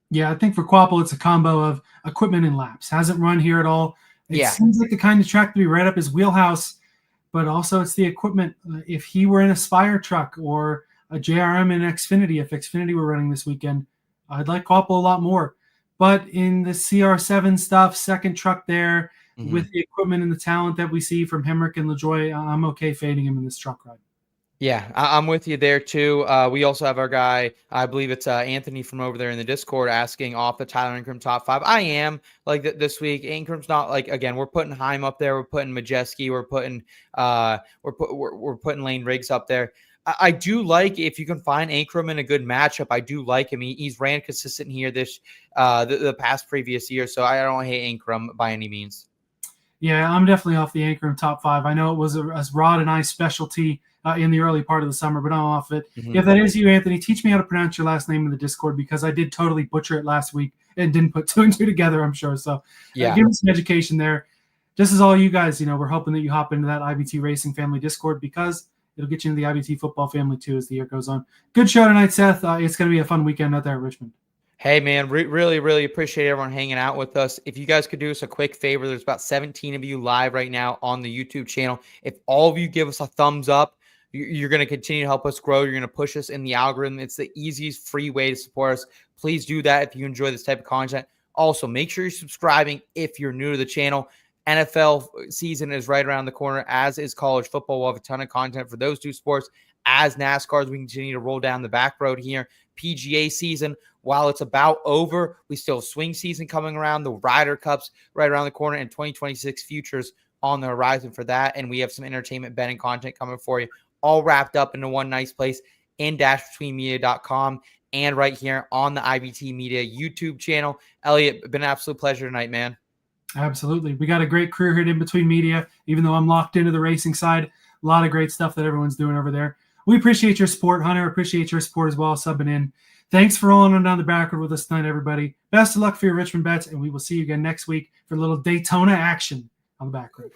Yeah, I think for Kvapil, it's a combo of equipment and laps. Hasn't run here at all. It seems like the kind of track to be right up his wheelhouse, but also it's the equipment. If he were in a Spire truck or a JRM in Xfinity, if Xfinity were running this weekend, I'd like Kvapil a lot more. But in the CR7 stuff, second truck there, with the equipment and the talent that we see from Hemrick and LaJoie, I'm okay fading him in this truck ride. Yeah, I'm with you there too. We also have our guy, I believe it's Anthony from over there in the Discord, asking off the Tyler Ingram top 5. I am like this week. Ingram's not like, again, we're putting Heim up there, we're putting Majeski, we're putting Lane Riggs up there. I do like, if you can find Ingram in a good matchup, I do like him. He's ran consistent here this the past previous year, so I don't hate Ingram by any means. Yeah, I'm definitely off the Ingram top 5. I know it was a Rod and I specialty in the early part of the summer, but I'm off it. If that is you, Anthony, teach me how to pronounce your last name in the Discord, because I did totally butcher it last week and didn't put 2 and 2 together, I'm sure. So give me some education there. Just as all you guys, we're hoping that you hop into that IBT Racing Family Discord, because it'll get you into the IBT football family too as the year goes on. Good show tonight, Seth. It's going to be a fun weekend out there at Richmond. Hey, man, really, really appreciate everyone hanging out with us. If you guys could do us a quick favor, there's about 17 of you live right now on the YouTube channel. If all of you give us a thumbs up, you're going to continue to help us grow. You're going to push us in the algorithm. It's the easiest free way to support us. Please do that if you enjoy this type of content. Also, make sure you're subscribing if you're new to the channel. NFL season is right around the corner, as is college football. We'll have a ton of content for those two sports. As NASCAR, as we continue to roll down the back road here. PGA season, while it's about over, we still have swing season coming around, the Ryder Cups right around the corner, and 2026 futures on the horizon for that. And we have some entertainment betting content coming for you, all wrapped up into one nice place in dashbetweenmedia.com and right here on the IBT Media YouTube channel. Elliot, been an absolute pleasure tonight, man. Absolutely. We got a great crew here at In Between Media, even though I'm locked into the racing side. A lot of great stuff that everyone's doing over there. We appreciate your support. Hunter, appreciate your support as well, subbing in. Thanks for rolling on down the Backroad with us tonight, everybody. Best of luck for your Richmond bets, and we will see you again next week for a little Daytona action on the Backroad.